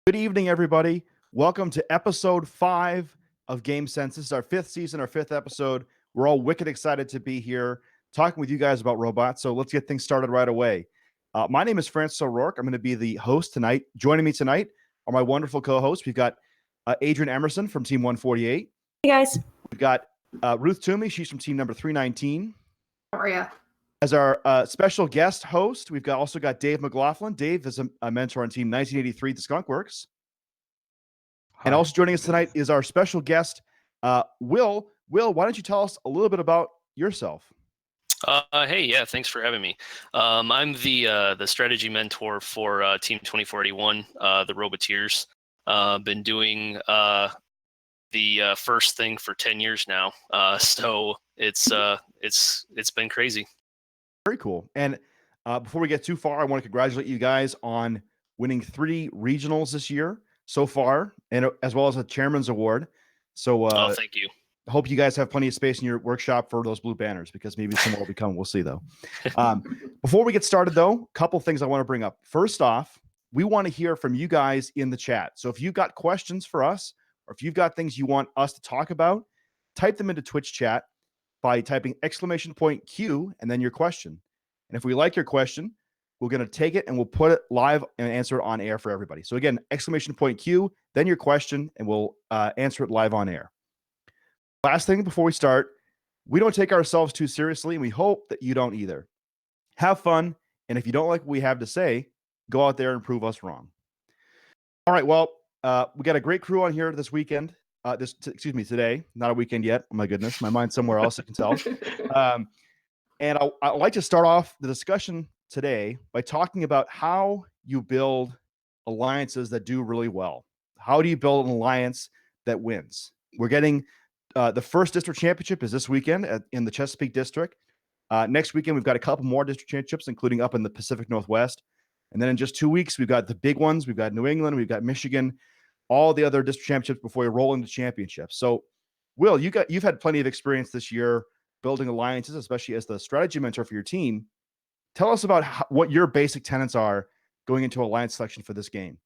Good evening, everybody. Welcome to episode 5 of GameSense. This is our 5th season, our 5th episode. We're all wicked excited to be here talking with you guys about robots. So let's get things started right away. My name is Francis O'Rourke. I'm going to be the host tonight. Joining me tonight are my wonderful co-hosts. We've got Adrian Emerson from Team 148. Hey, guys. We've got Ruth Toomey. She's from Team number 319. How are you? As our special guest host, we've also got Dave McLaughlin. Dave is a mentor on Team 1983, the Skunk Works. And also joining us tonight is our special guest, Will. Will, why don't you tell us a little bit about yourself? Hey, thanks for having me. I'm the strategy mentor for Team 2041, the Roboteers. Been doing the first thing for 10 years now, so it's been crazy. Very cool. And before we get too far, I want to congratulate you guys on winning 3 regionals this year so far, and as well as a chairman's award. So thank you. Hope you guys have plenty of space in your workshop for those blue banners, because maybe some more will be coming. We'll see, though. Before we get started, though, a couple things I want to bring up. First off, we want to hear from you guys in the chat. So if you've got questions for us, or if you've got things you want us to talk about, type them into Twitch chat by typing !Q and then your question. And if we like your question, we're going to take it and we'll put it live and answer it on air for everybody. So again, !Q, then your question, and we'll answer it live on air. Last thing before we start, we don't take ourselves too seriously, and we hope that you don't either. Have fun, and if you don't like what we have to say, go out there and prove us wrong. All right, well, we got a great crew on here this weekend. Today, not a weekend yet. Oh my goodness, my mind's somewhere else, I can tell. And I'd like to start off the discussion today by talking about how you build alliances that do really well. How do you build an alliance that wins? We're getting the first district championship is this weekend in the Chesapeake district. Next weekend, we've got a couple more district championships, including up in the Pacific Northwest. And then in just 2 weeks, we've got the big ones. We've got New England, we've got Michigan, all the other district championships before you roll into championships. So, Will, you've had plenty of experience this year building alliances, especially as the strategy mentor for your team. Tell us about what your basic tenets are going into alliance selection for this game.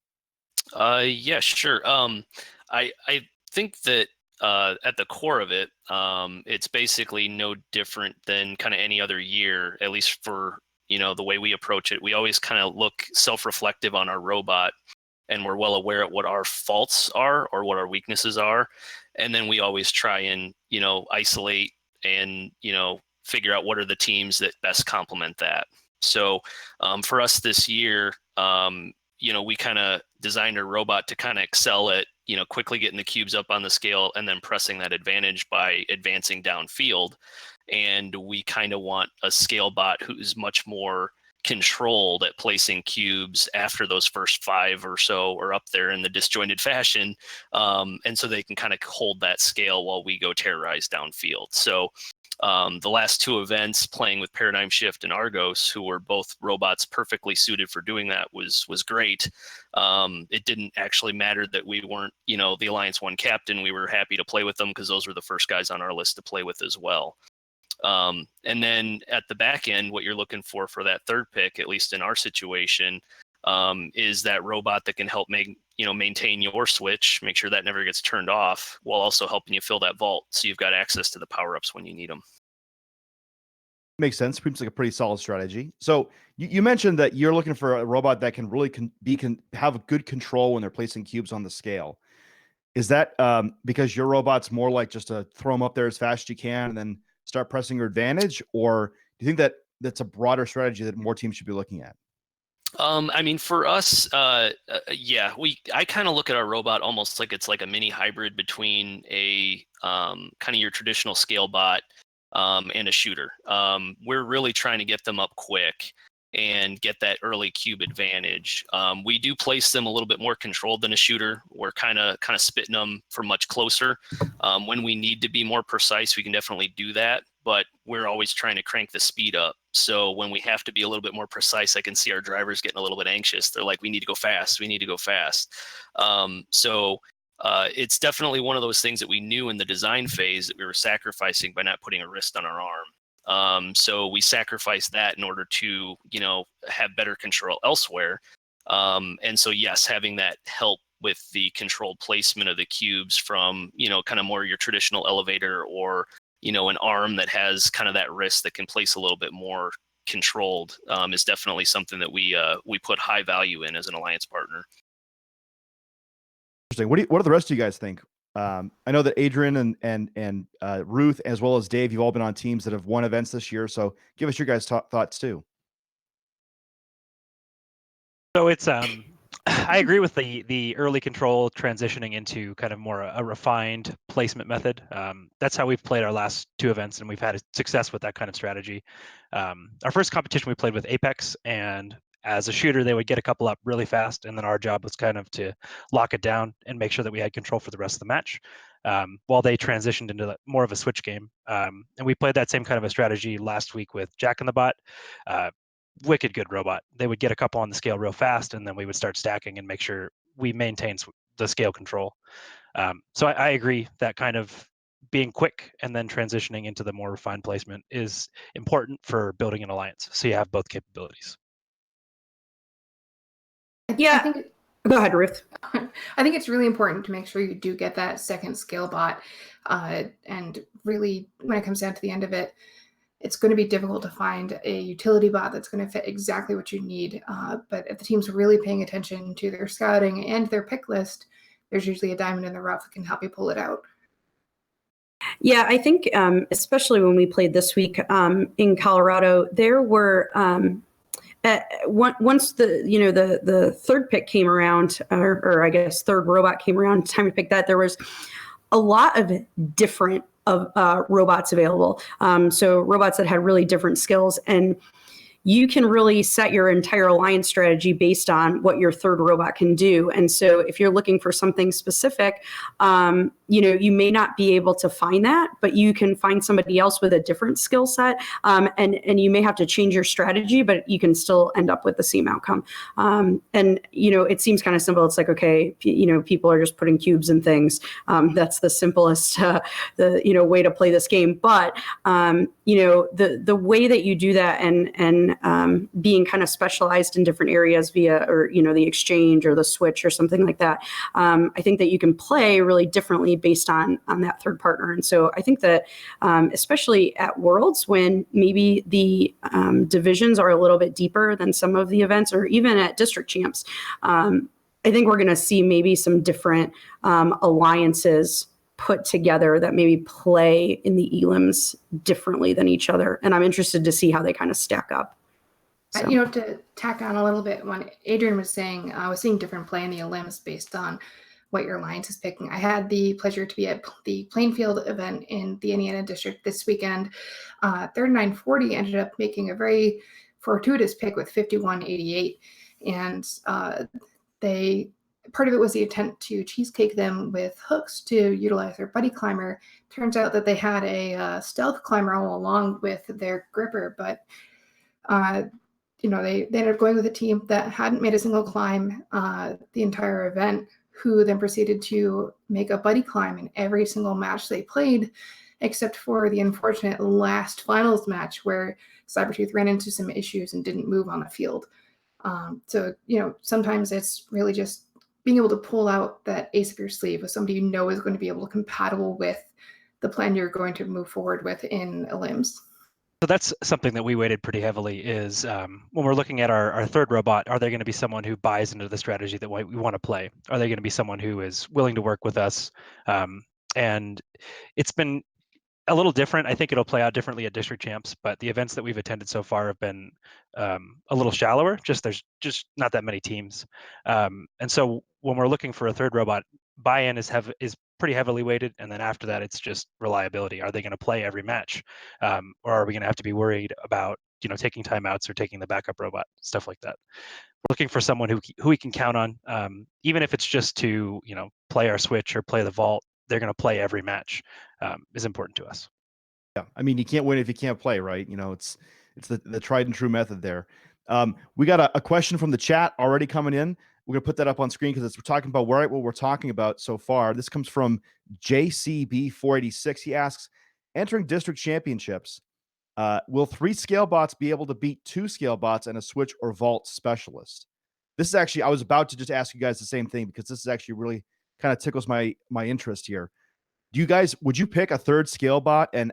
Yeah, sure. I think that at the core of it, it's basically no different than kind of any other year, at least for, the way we approach it. We always kind of look self-reflective on our robot, and we're well aware of what our faults are or what our weaknesses are. And then we always try and, isolate and, figure out what are the teams that best complement that. So for us this year, we kind of designed a robot to kind of excel at, quickly getting the cubes up on the scale and then pressing that advantage by advancing downfield. And we kind of want a scale bot who's much more controlled at placing cubes after those first 5 or so are up there in the disjointed fashion. And so they can kind of hold that scale while we go terrorize downfield. So the last 2 events, playing with Paradigm Shift and Argos, who were both robots perfectly suited for doing that, was great. It didn't actually matter that we weren't, the Alliance 1 captain. We were happy to play with them because those were the first guys on our list to play with as well. And then at the back end, what you're looking for that third pick, at least in our situation, is that robot that can help maintain your switch, make sure that never gets turned off, while also helping you fill that vault so you've got access to the power-ups when you need them. Makes sense. Seems like a pretty solid strategy. So you mentioned that you're looking for a robot that can really have good control when they're placing cubes on the scale. Is that because your robot's more like just to throw them up there as fast as you can and then start pressing your advantage? Or do you think that that's a broader strategy that more teams should be looking at? For us, I kind of look at our robot almost like it's like a mini hybrid between a kind of your traditional scale bot and a shooter. We're really trying to get them up quick and get that early cube advantage. We do place them a little bit more controlled than a shooter. We're kind of spitting them from much closer. When we need to be more precise, we can definitely do that, but we're always trying to crank the speed up. So when we have to be a little bit more precise, I can see our drivers getting a little bit anxious. They're like, we need to go fast. We need to go fast. It's definitely one of those things that we knew in the design phase that we were sacrificing by not putting a wrist on our arm. So we sacrificed that in order to, have better control elsewhere. And so, yes, having that help with the controlled placement of the cubes from, kind of more your traditional elevator, or, an arm that has kind of that wrist that can place a little bit more controlled, is definitely something that we put high value in as an alliance partner. Interesting. What do the rest of you guys think? I know that Adrian and Ruth, as well as Dave, you've all been on teams that have won events this year. So give us your guys' thoughts too. So it's I agree with the early control transitioning into kind of more a refined placement method. That's how we've played our last 2 events, and we've had success with that kind of strategy. Our first competition we played with Apex, and as a shooter, they would get a couple up really fast, and then our job was kind of to lock it down and make sure that we had control for the rest of the match. While they transitioned into more of a switch game, and we played that same kind of a strategy last week with Jack in the Bot. Wicked good robot. They would get a couple on the scale real fast, and then we would start stacking and make sure we maintain the scale control. So I agree that kind of being quick and then transitioning into the more refined placement is important for building an alliance, so you have both capabilities. Yeah. Go ahead, Ruth. I think it's really important to make sure you do get that second scale bot. And really, when it comes down to the end of it, it's going to be difficult to find a utility bot that's going to fit exactly what you need. But if the team's really paying attention to their scouting and their pick list, there's usually a diamond in the rough that can help you pull it out. Yeah, I think especially when we played this week in Colorado, there were once the third pick came around, or I guess third robot came around, time to pick that, there was a lot of different robots available. So robots that had really different skills, and you can really set your entire alliance strategy based on what your third robot can do. And so if you're looking for something specific, you may not be able to find that, but you can find somebody else with a different skill set. And you may have to change your strategy, but you can still end up with the same outcome. And it seems kind of simple. It's like, okay, people are just putting cubes and things. That's the simplest, way to play this game. But, the way that you do that and being kind of specialized in different areas via, or, the exchange or the switch or something like that. I think that you can play really differently based on that third partner. And so I think that especially at Worlds, when maybe the divisions are a little bit deeper than some of the events, or even at district champs, I think we're going to see maybe some different alliances put together that maybe play in the elims differently than each other. And I'm interested to see how they kind of stack up. So. To tack on a little bit, when Adrian was saying, I was seeing different play in the elims based on what your alliance is picking. I had the pleasure to be at the Plainfield event in the Indiana district this weekend. 3940 ended up making a very fortuitous pick with 5188. And part of it was the intent to cheesecake them with hooks to utilize their buddy climber. Turns out that they had a stealth climber all along with their gripper, but they ended up going with a team that hadn't made a single climb the entire event, who then proceeded to make a buddy climb in every single match they played, except for the unfortunate last finals match where Cybertooth ran into some issues and didn't move on the field. So sometimes it's really just being able to pull out that ace of your sleeve with somebody you know is going to be able to compatible with the plan you're going to move forward with in elims. So that's something that we weighted pretty heavily is when we're looking at our third robot, are they going to be someone who buys into the strategy that we want to play? Are they going to be someone who is willing to work with us? And it's been a little different. I think it'll play out differently at district champs, but the events that we've attended so far have been a little shallower. There's just not that many teams. And so when we're looking for a third robot, buy-in is pretty heavily weighted, and then after that, it's just reliability. Are they going to play every match, or are we going to have to be worried about taking timeouts or taking the backup robot, stuff like that? We're looking for someone who we can count on, even if it's just to play our switch or play the vault. They're going to play every match is important to us. Yeah, I mean, you can't win if you can't play, right? It's the tried and true method there. We got a question from the chat already coming in. We're gonna put that up on screen because we're talking about what we're talking about so far. This comes from JCB486. He asks, entering district championships, will 3 scale bots be able to beat 2 scale bots and a switch or vault specialist? this is actually, I was about to just ask you guys the same thing, because this is actually really kind of tickles my interest here. Would you pick a third scale bot? And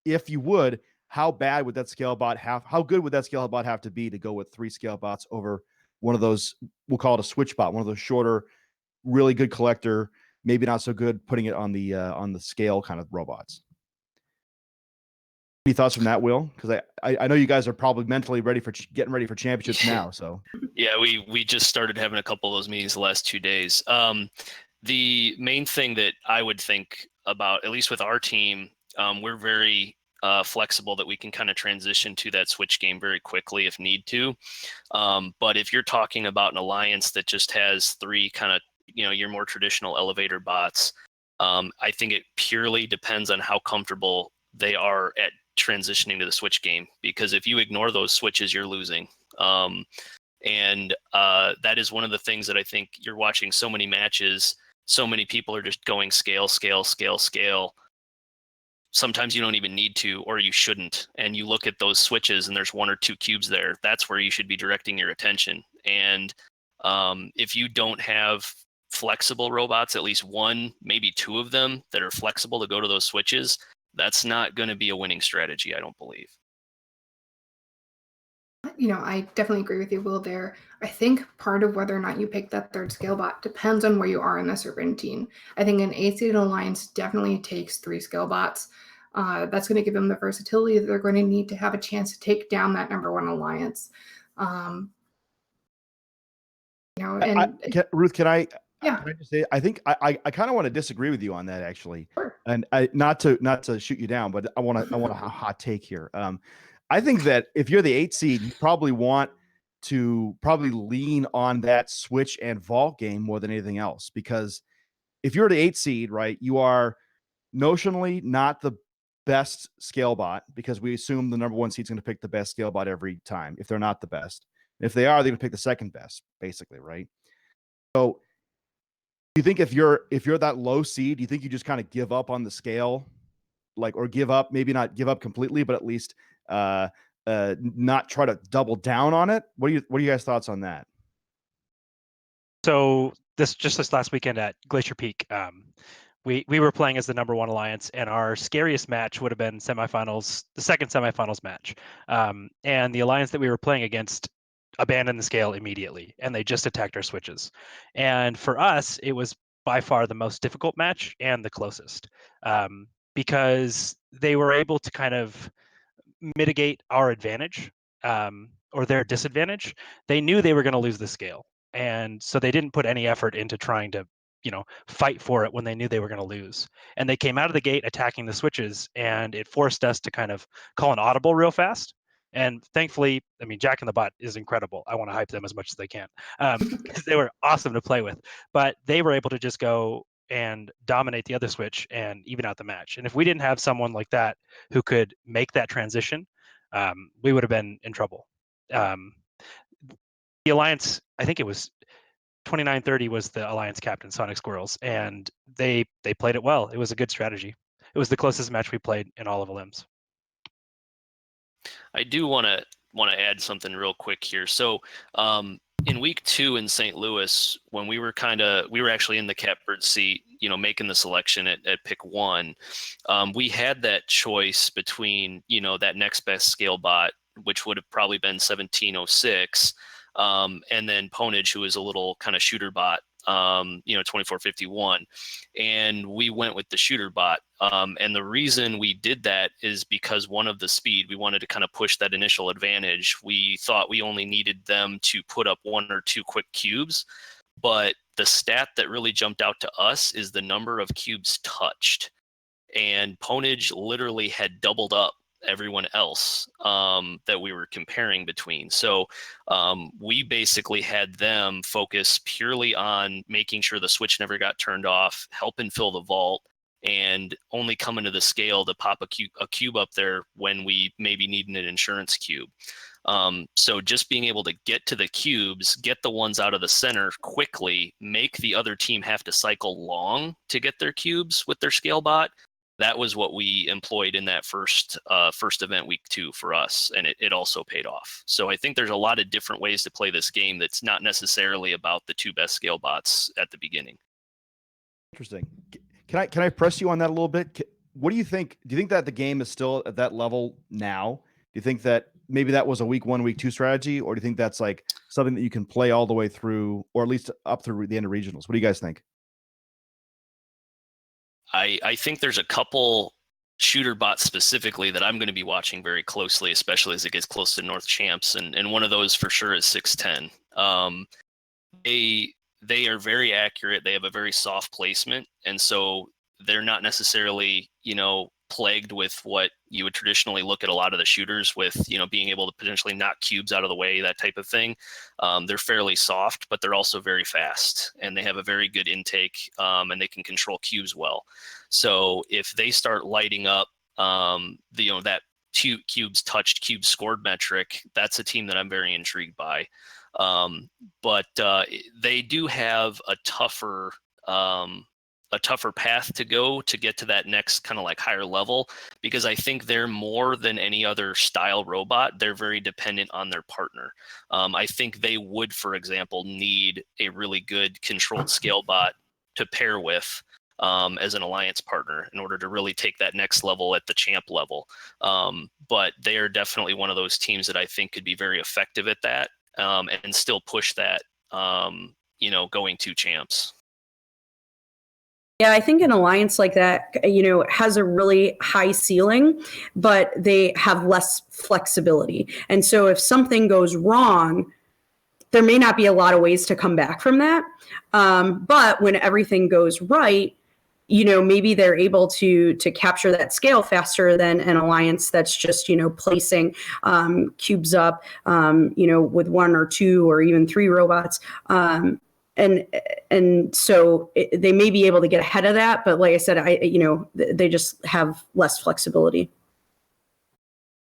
if you would, how bad would that scale bot how good would that scale bot have to be to go with 3 scale bots over one of those, we'll call it a switch bot, one of those shorter, really good collector, maybe not so good putting it on the scale kind of robots? Any thoughts from that, Will? Because I know you guys are probably mentally ready for getting ready for championships now. So yeah, we just started having a couple of those meetings the last 2 days. The main thing that I would think about, at least with our team, we're very flexible that we can kind of transition to that switch game very quickly if need to. But if you're talking about an alliance that just has 3 kind of, your more traditional elevator bots, I think it purely depends on how comfortable they are at transitioning to the switch game, because if you ignore those switches, you're losing. And that is one of the things that I think you're watching so many matches. So many people are just going scale, scale, scale, scale. Sometimes you don't even need to, or you shouldn't. And you look at those switches and there's 1 or 2 cubes there. That's where you should be directing your attention. And if you don't have flexible robots, at least 1, maybe 2 of them that are flexible to go to those switches, that's not going to be a winning strategy, I don't believe. I definitely agree with you, Will, there. I think part of whether or not you pick that third scale bot depends on where you are in the serpentine. I think an 8-seeded alliance definitely takes 3 scale bots. That's going to give them the versatility that they're going to need to have a chance to take down that number 1 alliance. Ruth, can I Yeah. can I just say, I think I kind of want to disagree with you on that, actually. Sure. And not to shoot you down, but I want a hot take here. I think that if you're the 8 seed, you probably want to lean on that switch and vault game more than anything else, because if you're the 8 seed, right, you are notionally not the best scale bot, because we assume the number 1 seed is going to pick the best scale bot every time. If they're not the best, if they are, they're going to pick the second best, basically, right? So, do you think if you're that low seed, do you think you just kind of give up on the scale, or give up, maybe not give up completely, but at least not try to double down on it? What are you guys' thoughts on that? So this last weekend at Glacier Peak, we were playing as the number 1 alliance, and our scariest match would have been semifinals, the second semifinals match. And the alliance that we were playing against abandoned the scale immediately, and they just attacked our switches. And for us, it was by far the most difficult match and the closest, because they were able to kind of mitigate our advantage, or their disadvantage. They knew they were going to lose the scale, and so they didn't put any effort into trying to fight for it when they knew they were going to lose. And they came out of the gate attacking the switches, and it forced us to kind of call an audible real fast. And thankfully, I mean, Jack and the Bot is incredible. I want to hype them as much as they can, because they were awesome to play with. But they were able to just go and dominate the other switch and even out the match. And if we didn't have someone like that who could make that transition, we would have been in trouble. The Alliance, I think it was 2930 was the Alliance captain, Sonic Squirrels, and they played it well. It was a good strategy. It was the closest match we played in all of Olymps. I do want to add something real quick here. So in week 2 in St. Louis, when we were actually in the catbird seat, making the selection at pick 1, we had that choice between, that next best scale bot, which would have probably been 1706, and then Ponage, who is a little kind of shooter bot, 2451. And we went with the shooter bot. And the reason we did that is because one of the speed, we wanted to kind of push that initial advantage. We thought we only needed them to put up 1 or 2 quick cubes. But the stat that really jumped out to us is the number of cubes touched. And Ponage literally had doubled up everyone else that we were comparing between. So we basically had them focus purely on making sure the switch never got turned off, helping fill the vault, and only coming to the scale to pop a cube up there when we maybe needed an insurance cube. So just being able to get to the cubes, get the ones out of the center quickly, make the other team have to cycle long to get their cubes with their scale bot, that was what we employed in that first event week 2 for us, and it also paid off. So I think there's a lot of different ways to play this game that's not necessarily about the 2 best scale bots at the beginning. Interesting. Can I press you on that a little bit? What do you think? Do you think that the game is still at that level now? Do you think that maybe that was a week 1, week 2 strategy, or do you think that's like something that you can play all the way through, or at least up through the end of regionals? What do you guys think? I think there's a couple shooter bots specifically that I'm going to be watching very closely, especially as it gets close to North Champs, and one of those for sure is 610. They are very accurate. They have a very soft placement, and so they're not necessarily, plagued with what you would traditionally look at a lot of the shooters with, being able to potentially knock cubes out of the way, that type of thing. They're fairly soft, but they're also very fast, and they have a very good intake, and they can control cubes well. So if they start lighting up, that 2 cubes touched, cubes scored metric, that's a team that I'm very intrigued by. But they do have a tougher path to go to get to that next kind of like higher level, because I think they're more than any other style robot. They're very dependent on their partner. I think they would, for example, need a really good controlled scale bot to pair with as an alliance partner in order to really take that next level at the champ level. But they are definitely one of those teams that I think could be very effective at that, and still push that, going to champs. Yeah, I think an alliance like that, has a really high ceiling, but they have less flexibility. And so if something goes wrong, there may not be a lot of ways to come back from that. But when everything goes right, maybe they're able to capture that scale faster than an alliance that's just, placing cubes up, with 1 or 2 or even 3 robots. And so they may be able to get ahead of that, but like I said, they just have less flexibility.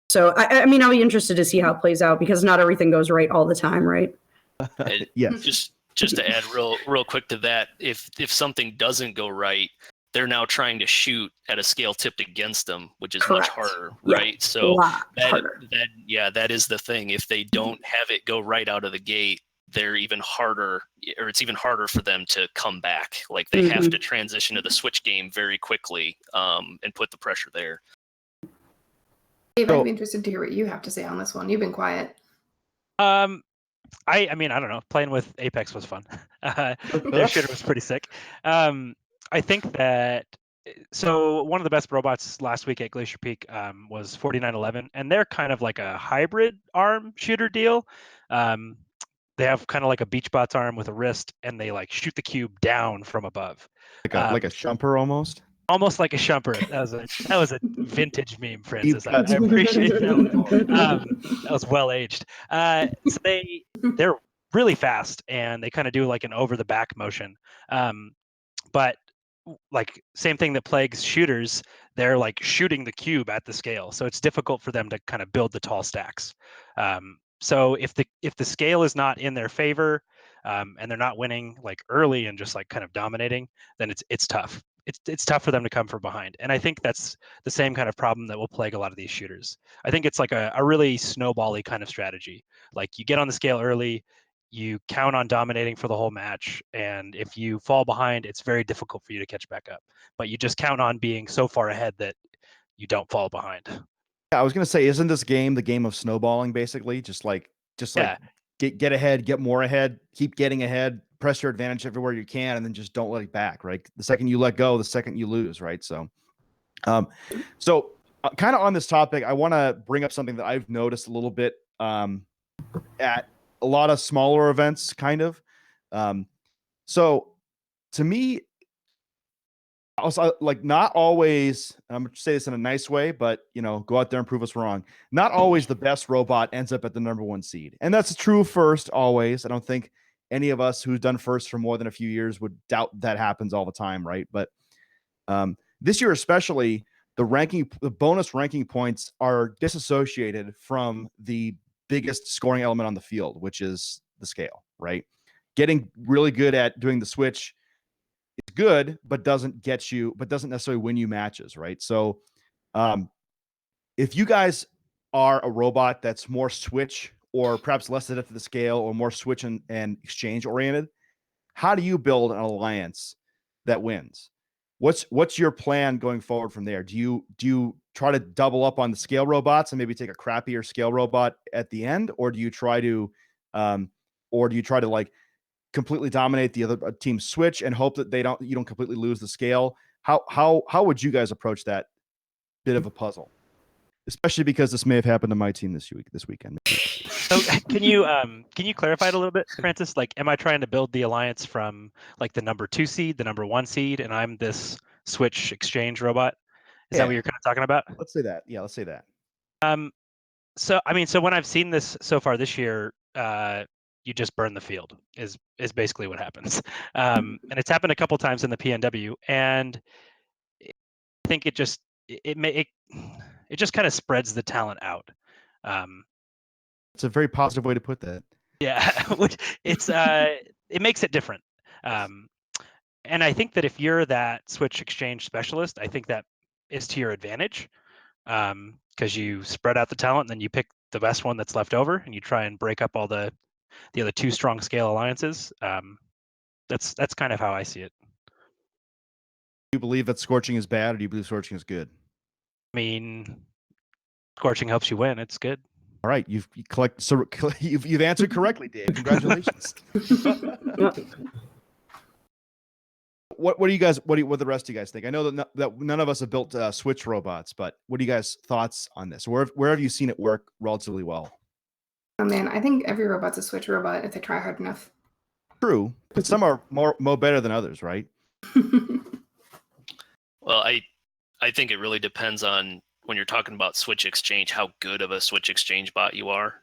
So I mean, I'll be interested to see how it plays out, because not everything goes right all the time, right? Yes. Just to add real quick to that, if something doesn't go right, they're now trying to shoot at a scale tipped against them, which is Correct. much harder, Yeah, right? So harder. that is the thing. If they don't have it go right out of the gate, they're even harder, or it's even harder for them to come back. Like they have to transition to the switch game very quickly, and put the pressure there. Dave, I'd be interested to hear what you have to say on this one. You've been quiet. I mean, I don't know. Playing with Apex was fun. Their shooter was pretty sick. I think that, so one of the best robots last week at Glacier Peak was 4911, and they're kind of like a hybrid arm shooter deal. They have kind of like a beach bot's arm with a wrist, and they like shoot the cube down from above. Like a shumper almost. Almost like a shumper. That was a vintage meme, Francis. I appreciate that one. That was well aged. So they're really fast, and they kind of do like an over the back motion. But like same thing that plagues shooters, they're like shooting the cube at the scale, so it's difficult for them to kind of build the tall stacks. So if the scale is not in their favor, and they're not winning like early and just like kind of dominating, then it's tough. It's tough for them to come from behind, and I think that's the same kind of problem that will plague a lot of these shooters. I think it's like a really snowbally kind of strategy. Like you get on the scale early, you count on dominating for the whole match, and if you fall behind, it's very difficult for you to catch back up. But you just count on being so far ahead that you don't fall behind. Yeah, I was gonna say, isn't this game the game of snowballing, basically? Just like Yeah. get ahead, get more ahead, keep getting ahead, press your advantage everywhere you can, and then just don't let it back, right? The second you let go, the second you lose, right? So kind of on this topic, I want to bring up something that I've noticed a little bit at a lot of smaller events, kind of. So to me, also, like, not always, I'm going to say this in a nice way, but go out there and prove us wrong. Not always the best robot ends up at the #1 seed. And that's true first, always. I don't think any of us who's done first for more than a few years would doubt that happens all the time, right? But this year especially, the bonus ranking points are disassociated from the biggest scoring element on the field, which is the scale, right? Getting really good at doing the switch is good, but doesn't necessarily win you matches, right? So if you guys are a robot that's more switch or perhaps less adept to the scale or more switch and exchange oriented, how do you build an alliance that wins? What's your plan going forward from there? Do you try to double up on the scale robots and maybe take a crappier scale robot at the end, or do you try to like completely dominate the other team's switch and hope that you don't completely lose the scale? How would you guys approach that bit of a puzzle? Especially because this may have happened to my team this weekend. So can you clarify it a little bit, Francis? Like, am I trying to build the alliance from like the number 2 seed, the number 1 seed, and I'm this switch exchange robot? Is that what you're kind of talking about? Let's say that. Yeah, let's say that. So I mean, so when I've seen this so far this year, you just burn the field is basically what happens. And it's happened a couple times in the PNW, and I think it just kind of spreads the talent out. It's a very positive way to put that. Yeah, which it makes it different. And I think that if you're that switch exchange specialist, I think that is to your advantage, because you spread out the talent and then you pick the best one that's left over and you try and break up all the other 2 strong scale alliances. That's kind of how I see it. Do you believe that scorching is bad, or do you believe scorching is good? I mean, scorching helps you win. It's good. All right, you've answered correctly, Dave. Congratulations. What do you guys? What the rest of you guys think? I know that none of us have built switch robots, but what are you guys' thoughts on this? Where have you seen it work relatively well? Oh man, I think every robot's a switch robot if they try hard enough. True, but some are more better than others, right? Well, I think it really depends on, when you're talking about switch exchange, how good of a switch exchange bot you are.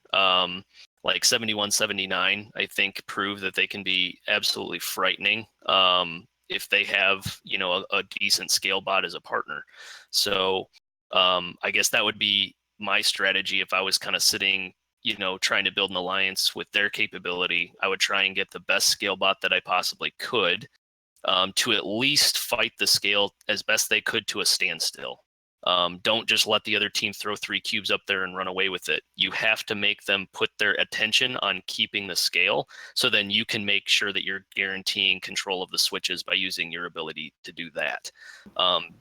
Like 7179, I think, prove that they can be absolutely frightening if they have, a decent scale bot as a partner. So I guess that would be my strategy if I was kind of sitting, trying to build an alliance with their capability. I would try and get the best scale bot that I possibly could, to at least fight the scale as best they could to a standstill. Don't just let the other team throw 3 cubes up there and run away with it. You have to make them put their attention on keeping the scale, so then you can make sure that you're guaranteeing control of the switches by using your ability to do that.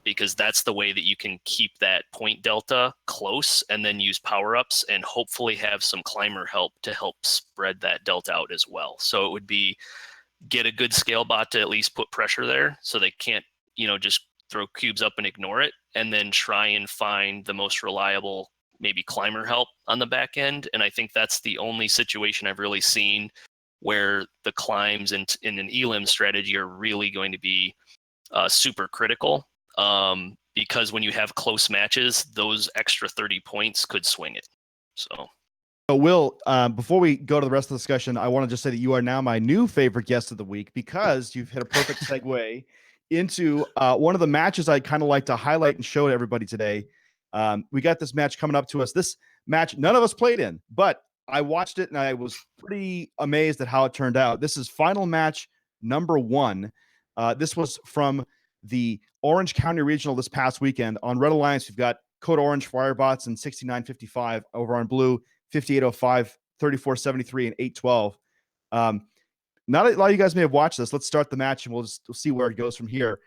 Because that's the way that you can keep that point delta close, and then use power-ups and hopefully have some climber help to help spread that delta out as well. So it would be, get a good scale bot to at least put pressure there so they can't, just throw cubes up and ignore it, and then try and find the most reliable, maybe climber help on the back end. And I think that's the only situation I've really seen where the climbs in an elim strategy are really going to be super critical, because when you have close matches, those extra 30 points could swing it. So Will, before we go to the rest of the discussion, I want to just say that you are now my new favorite guest of the week, because you've hit a perfect segue into one of the matches I kind of like to highlight and show to everybody today. We got this match coming up to us. This match none of us played in, but I watched it and I was pretty amazed at how it turned out. This is final match number 1. This was from the Orange County Regional this past weekend. On Red Alliance, we've got Code Orange, Firebots, and 6955. Over on Blue, 5805, 3473, and 812. Not a lot of you guys may have watched this. Let's start the match and we'll see where it goes from here.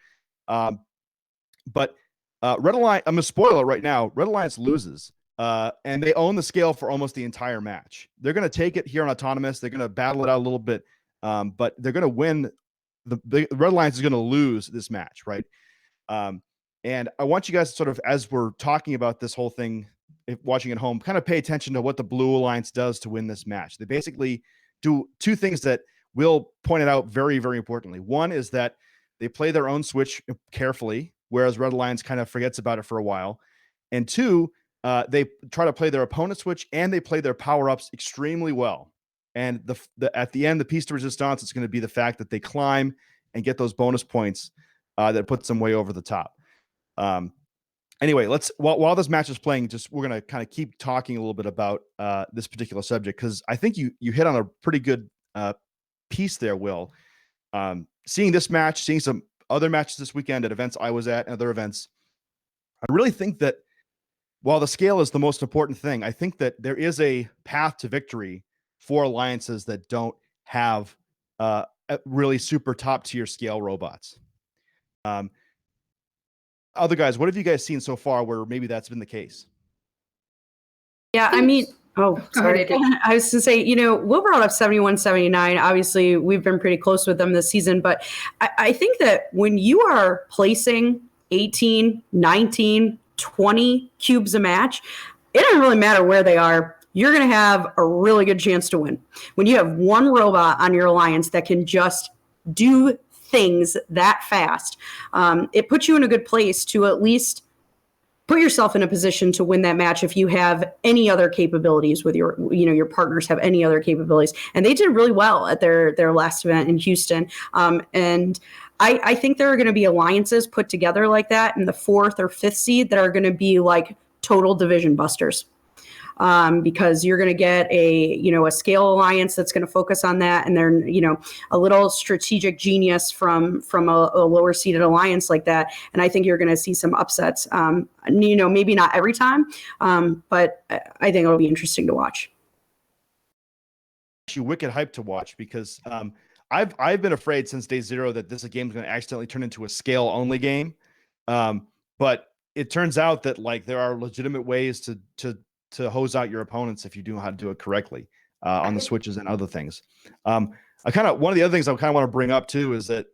But Red Alliance, I'm going to spoil it right now. Red Alliance loses, and they own the scale for almost the entire match. They're going to take it here on Autonomous. They're going to battle it out a little bit, but they're going to win. The Red Alliance is going to lose this match, right? And I want you guys to sort of, as we're talking about this whole thing, if watching at home, kind of pay attention to what the Blue Alliance does to win this match. They basically do 2 things that Will pointed out very, very importantly. One is that they play their own switch carefully, whereas Red Alliance kind of forgets about it for a while. And 2, they try to play their opponent's switch and they play their power-ups extremely well. And at the end, the piece de resistance is going to be the fact that they climb and get those bonus points that puts them way over the top. Anyway, while this match is playing, we're going to kind of keep talking a little bit about this particular subject, because I think you hit on a pretty good piece there, Will. Seeing this match, seeing some other matches this weekend at events I was at and other events, I really think that while the scale is the most important thing, I think that there is a path to victory for alliances that don't have really super top tier scale robots. Other guys, what have you guys seen so far where maybe that's been the case? Yeah, I mean, Go ahead, sorry. AJ. I was to say, Will brought up 71-79. Obviously, we've been pretty close with them this season, but I think that when you are placing 18, 19, 20 cubes a match, it doesn't really matter where they are. You're going to have a really good chance to win. When you have one robot on your alliance that can just do things that fast, it puts you in a good place to at least put yourself in a position to win that match if you have any other capabilities with your partners have any other capabilities. And they did really well at their last event in Houston. And I think there are going to be alliances put together like that in the 4th or 5th seed that are going to be like total division busters. Because you're going to get a scale alliance that's going to focus on that, and they're a little strategic genius from a lower seeded alliance like that, and I think you're going to see some upsets. Maybe not every time, but I think it'll be interesting to watch. Actually, wicked hype to watch because I've been afraid since day 0 that this game is going to accidentally turn into a scale only game, but it turns out that like there are legitimate ways to hose out your opponents if you do know how to do it correctly on the switches and other things. One of the other things I kind of want to bring up too is that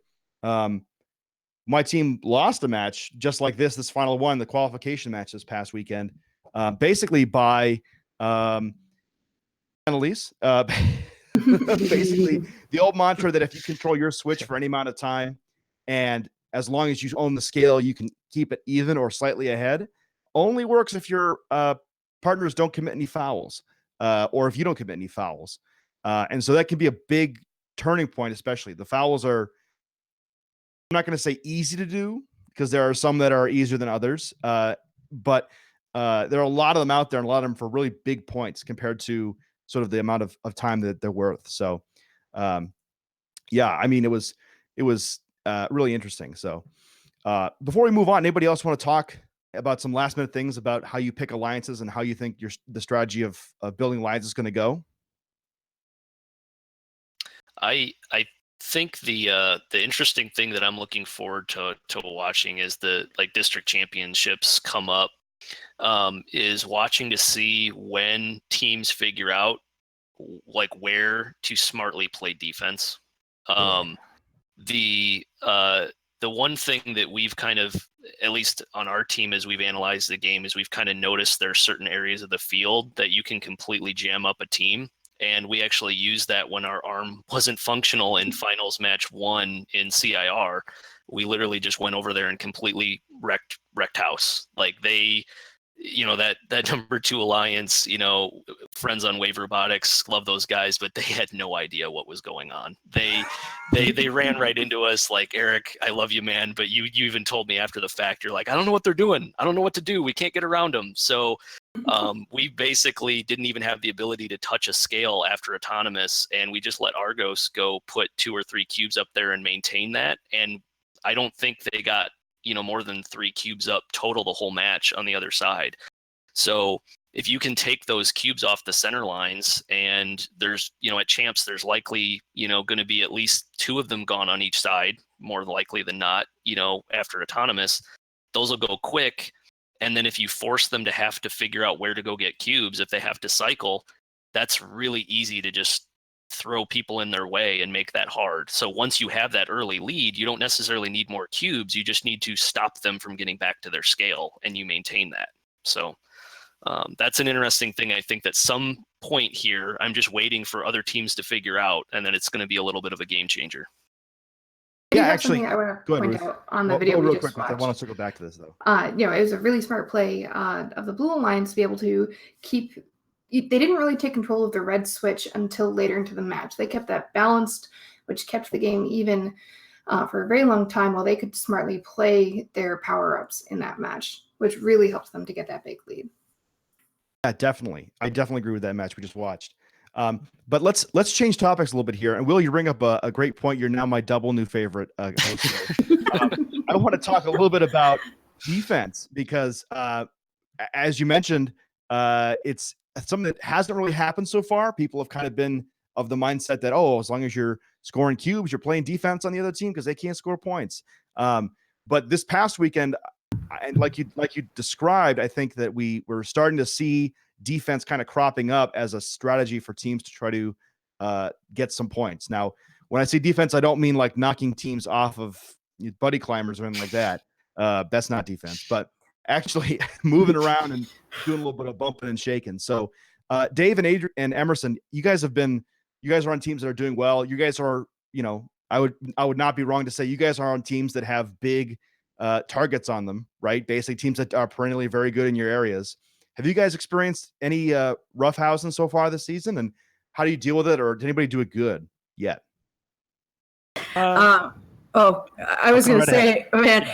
my team lost a match just like this final one, the qualification match this past weekend, basically by penalties. Basically, the old mantra that if you control your switch for any amount of time, and as long as you own the scale, you can keep it even or slightly ahead, only works if your partners don't commit any fouls, or if you don't commit any fouls. And so that can be a big turning point, especially. The fouls are, I'm not going to say easy to do, because there are some that are easier than others, but there are a lot of them out there, and a lot of them for really big points compared to sort of the amount of time that they're worth. So, yeah, I mean, it was really interesting. So before we move on, anybody else want to talk about some last minute things about how you pick alliances and how you think the strategy of building alliances is going to go? I think the interesting thing that I'm looking forward to watching is the district championships come up, is watching to see when teams figure out where to smartly play defense. The one thing that we've kind of, at least on our team, as we've analyzed the game, is we've kind of noticed there are certain areas of the field that you can completely jam up a team. And we actually used that when our arm wasn't functional in finals match 1 in CIR. We literally just went over there and completely wrecked house. That number 2 alliance, friends on Wave Robotics, love those guys, but they had no idea what was going on. They ran right into us like, Eric, I love you, man, but you even told me after the fact, you're like, I don't know what they're doing. I don't know what to do. We can't get around them. So we basically didn't even have the ability to touch a scale after autonomous, and we just let Argos go put 2 or 3 cubes up there and maintain that. And I don't think they got more than 3 cubes up total the whole match on the other side. So if you can take those cubes off the center lines, and there's at champs there's likely going to be at least 2 of them gone on each side, more likely than not, after autonomous, those will go quick. And then if you force them to have to figure out where to go get cubes, if they have to cycle, that's really easy to just throw people in their way and make that hard. So once you have that early lead, you don't necessarily need more cubes. You just need to stop them from getting back to their scale, and you maintain that. So that's an interesting thing. I think that some point here, I'm just waiting for other teams to figure out, and then it's going to be a little bit of a game changer. Yeah, actually, I want go to ahead, point Ruth. out on the video real we quick. just watched. I want to circle back to this though. It was a really smart play of the Blue Alliance to be able to keep. They didn't really take control of the red switch until later into the match. They kept that balanced, which kept the game even for a very long time, while they could smartly play their power-ups in that match, which really helped them to get that big lead. Yeah, definitely. I definitely agree with that match we just watched. But let's change topics a little bit here. And Will, you bring up a great point. You're now my double new favorite host here. I want to talk a little bit about defense because, as you mentioned, it's something that hasn't really happened so far. People have kind of been of the mindset that, oh, as long as you're scoring cubes, you're playing defense on the other team because they can't score points. But this past weekend, and like you described, I think that we're starting to see defense kind of cropping up as a strategy for teams to try to get some points. Now, when I say defense, I don't mean like knocking teams off of buddy climbers or anything like that. That's not defense, but actually moving around and doing a little bit of bumping and shaking. So Dave and Adrian and Emerson, you guys are on teams that are doing well. You guys are, I would not be wrong to say you guys are on teams that have big targets on them, right? Basically teams that are perennially very good in your areas. Have you guys experienced any roughhousing so far this season, and how do you deal with it, or did anybody do it good yet? I was going to say, man.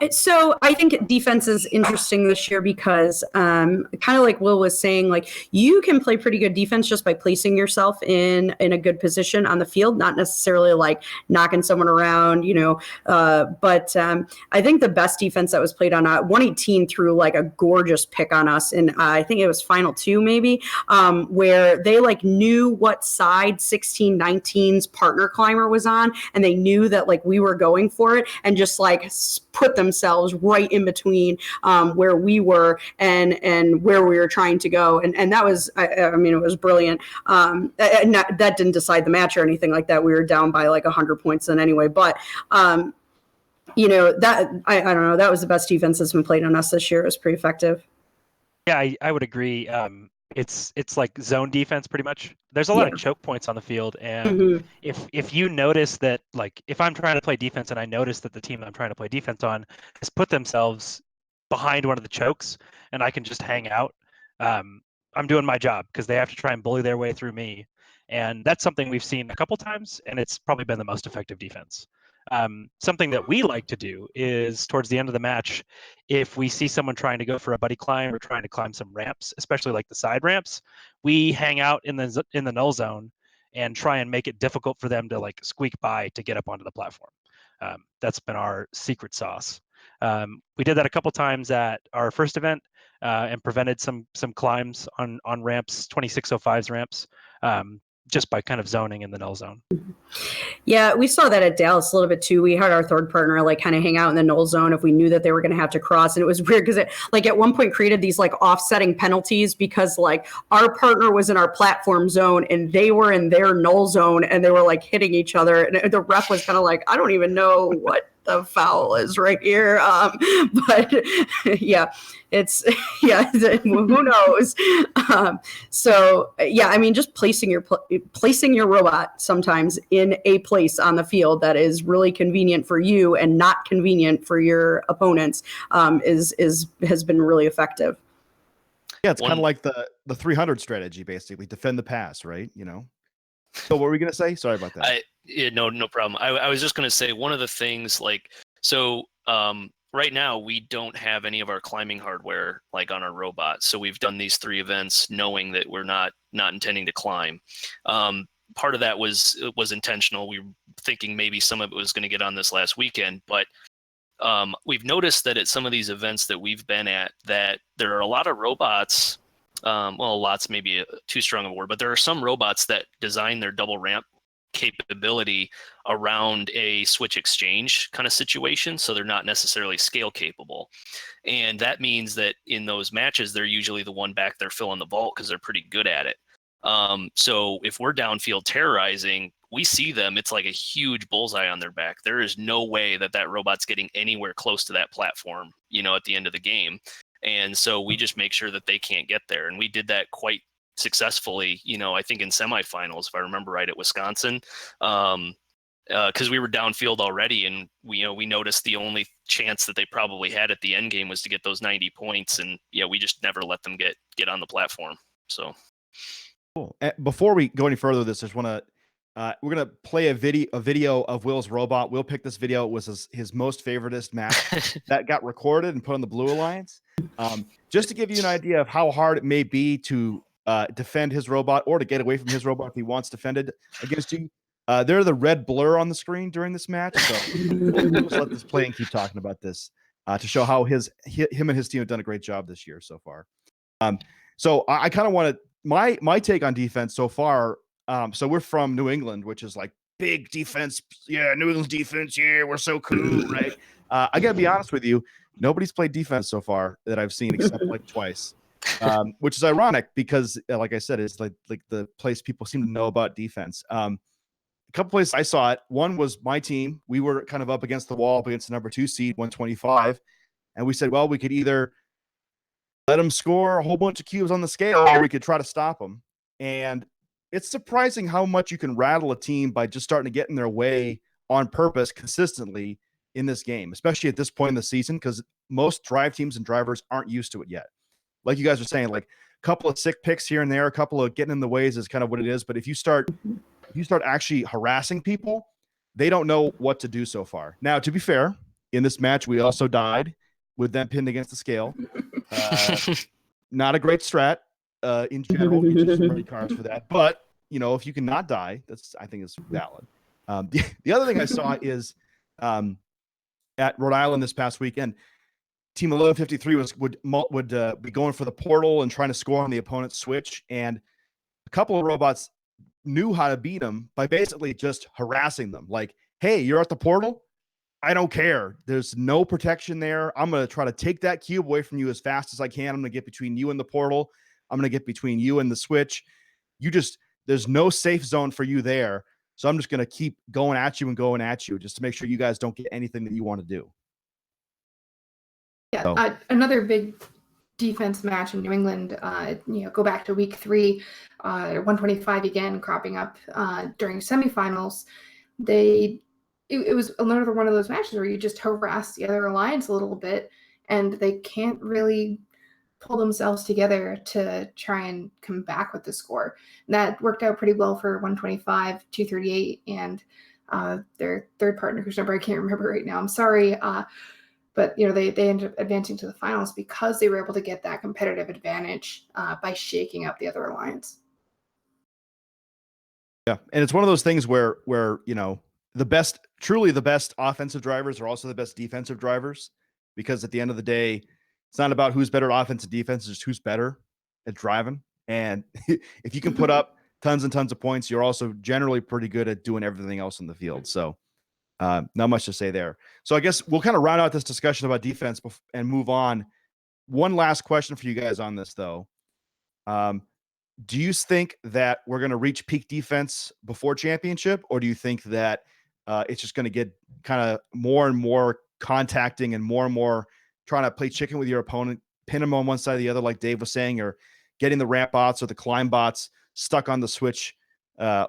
So I think defense is interesting this year because kind of like Will was saying, like you can play pretty good defense just by placing yourself in a good position on the field, not necessarily like knocking someone around, but I think the best defense that was played on 118 threw like a gorgeous pick on us. And I think it was final 2 maybe, where they like knew what side 16-19's partner climber was on. And they knew that like we were going for it and just like put themselves right in between where we were and where we were trying to go. And that was, I mean, it was brilliant. That didn't decide the match or anything like that. We were down by like 100 points then anyway. But, that I don't know. That was the best defense that's been played on us this year. It was pretty effective. Yeah, I would agree. It's like zone defense pretty much. There's a lot of choke points on the field, and if you notice that, like if I'm trying to play defense and I notice that the team I'm trying to play defense on has put themselves behind one of the chokes and I can just hang out, I'm doing my job because they have to try and bully their way through me, and that's something we've seen a couple times, and it's probably been the most effective defense. Something that we like to do is towards the end of the match, if we see someone trying to go for a buddy climb or trying to climb some ramps, especially like the side ramps, we hang out in the null zone and try and make it difficult for them to like squeak by to get up onto the platform. That's been our secret sauce. We did that a couple times at our first event and prevented some climbs on ramps, 2605's ramps, just by kind of zoning in the null zone. Yeah, we saw that at Dallas a little bit too. We had our third partner like kind of hang out in the null zone if we knew that they were going to have to cross. And it was weird because it like at one point created these like offsetting penalties because like our partner was in our platform zone and they were in their null zone and they were like hitting each other. And the ref was kind of like, I don't even know what the foul is right here. But yeah, it's who knows? So yeah, I mean, just placing your robot sometimes in a place on the field that is really convenient for you and not convenient for your opponents has been really effective. Yeah, it's kind of like the 300 strategy, basically defend the pass, right? So what were we gonna say? Sorry about that. No problem. I was just going to say one of the things right now we don't have any of our climbing hardware like on our robot. So we've done these 3 events knowing that we're not intending to climb. Part of that was intentional. We were thinking maybe some of it was going to get on this last weekend, but we've noticed that at some of these events that we've been at that there are a lot of robots. Lots maybe too strong of a word, but there are some robots that design their double ramp capability around a switch exchange kind of situation, so they're not necessarily scale capable, and that means that in those matches they're usually the one back there filling the vault because they're pretty good at it. So if we're downfield terrorizing, we see them, it's like a huge bullseye on their back. There is no way that robot's getting anywhere close to that platform at the end of the game, and so we just make sure that they can't get there, and we did that quite successfully, I think in semifinals, if I remember right, at Wisconsin, because we were downfield already, and we noticed the only chance that they probably had at the end game was to get those 90 points, and we just never let them get on the platform. So cool. Before we go any further with this, I just want to we're gonna play a video of Will's robot. Will picked this video. It was his most favoritist match that got recorded and put on the Blue Alliance. Just to give you an idea of how hard it may be to defend his robot or to get away from his robot if he wants defended against you. They're the red blur on the screen during this match. So we'll just let this play and keep talking about this to show how him and his team have done a great job this year so far. So I kind of want to my take on defense so far. So we're from New England, which is like big defense. Yeah, New England's defense. Yeah, we're so cool, right? I gotta be honest with you. Nobody's played defense so far that I've seen except like twice, which is ironic because, like I said, it's like the place people seem to know about defense. A couple places I saw it. One was my team. We were kind of up against the wall, up against the number 2 seed, 125, and we said, well, we could either let them score a whole bunch of cubes on the scale, or we could try to stop them. And it's surprising how much you can rattle a team by just starting to get in their way on purpose consistently in this game, especially at this point in the season, because most drive teams and drivers aren't used to it yet. Like you guys are saying, like a couple of sick picks here and there, a couple of getting in the ways is kind of what it is. But if you start actually harassing people, they don't know what to do so far. Now, to be fair, in this match, we also died with them pinned against the scale. Not a great strat in general. You get some red cards for that. But, you know, if you can not die, I think it's valid. The other thing I saw is at Rhode Island this past weekend, Team 1153 would be going for the portal and trying to score on the opponent's switch. And a couple of robots knew how to beat them by basically just harassing them. Like, hey, you're at the portal? I don't care. There's no protection there. I'm going to try to take that cube away from you as fast as I can. I'm going to get between you and the portal. I'm going to get between you and the switch. There's no safe zone for you there. So I'm just going to keep going at you just to make sure you guys don't get anything that you want to do. Yeah, so. Another big defense match in New England, go back to week 3, 125 again, cropping up during semifinals. It was another one of those matches where you just harass the other alliance a little bit, and they can't really pull themselves together to try and come back with the score. And that worked out pretty well for 125, 238, and their third partner, whose number I can't remember right now. I'm sorry. But, they ended up advancing to the finals because they were able to get that competitive advantage by shaking up the other alliance. Yeah, and it's one of those things where truly the best offensive drivers are also the best defensive drivers, because at the end of the day, it's not about who's better at offense and defense, it's just who's better at driving. And if you can put up tons and tons of points, you're also generally pretty good at doing everything else in the field. So not much to say there. So I guess we'll kind of round out this discussion about defense and move on. One last question for you guys on this, though. Do you think that we're going to reach peak defense before championship, or do you think that it's just going to get kind of more and more contacting and more trying to play chicken with your opponent, pin them on one side or the other, like Dave was saying, or getting the ramp bots or the climb bots stuck on the switch,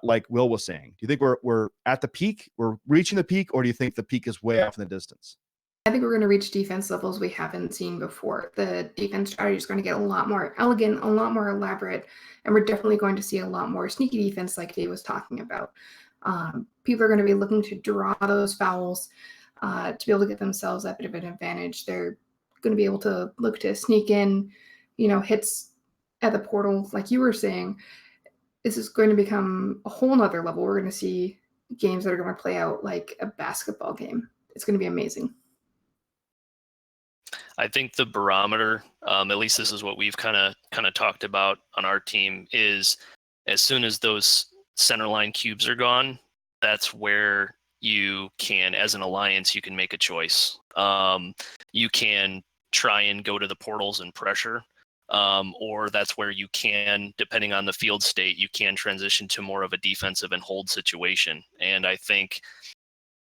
like Will was saying? Do you think we're at the peak, we're reaching the peak, or do you think the peak is way off in the distance? I think we're going to reach defense levels we haven't seen before. The defense strategy is going to get a lot more elegant, a lot more elaborate, and we're definitely going to see a lot more sneaky defense like Dave was talking about. People are going to be looking to draw those fouls to be able to get themselves that bit of an advantage. They're going to be able to look to sneak in, hits at the portal, like you were saying. This is going to become a whole nother level. We're going to see games that are going to play out like a basketball game. It's going to be amazing. I think the barometer, at least this is what we've kind of talked about on our team, is as soon as those centerline cubes are gone, that's where you can, as an alliance, you can make a choice. You can try and go to the portals and pressure, or that's where you can, depending on the field state, you can transition to more of a defensive and hold situation. And I think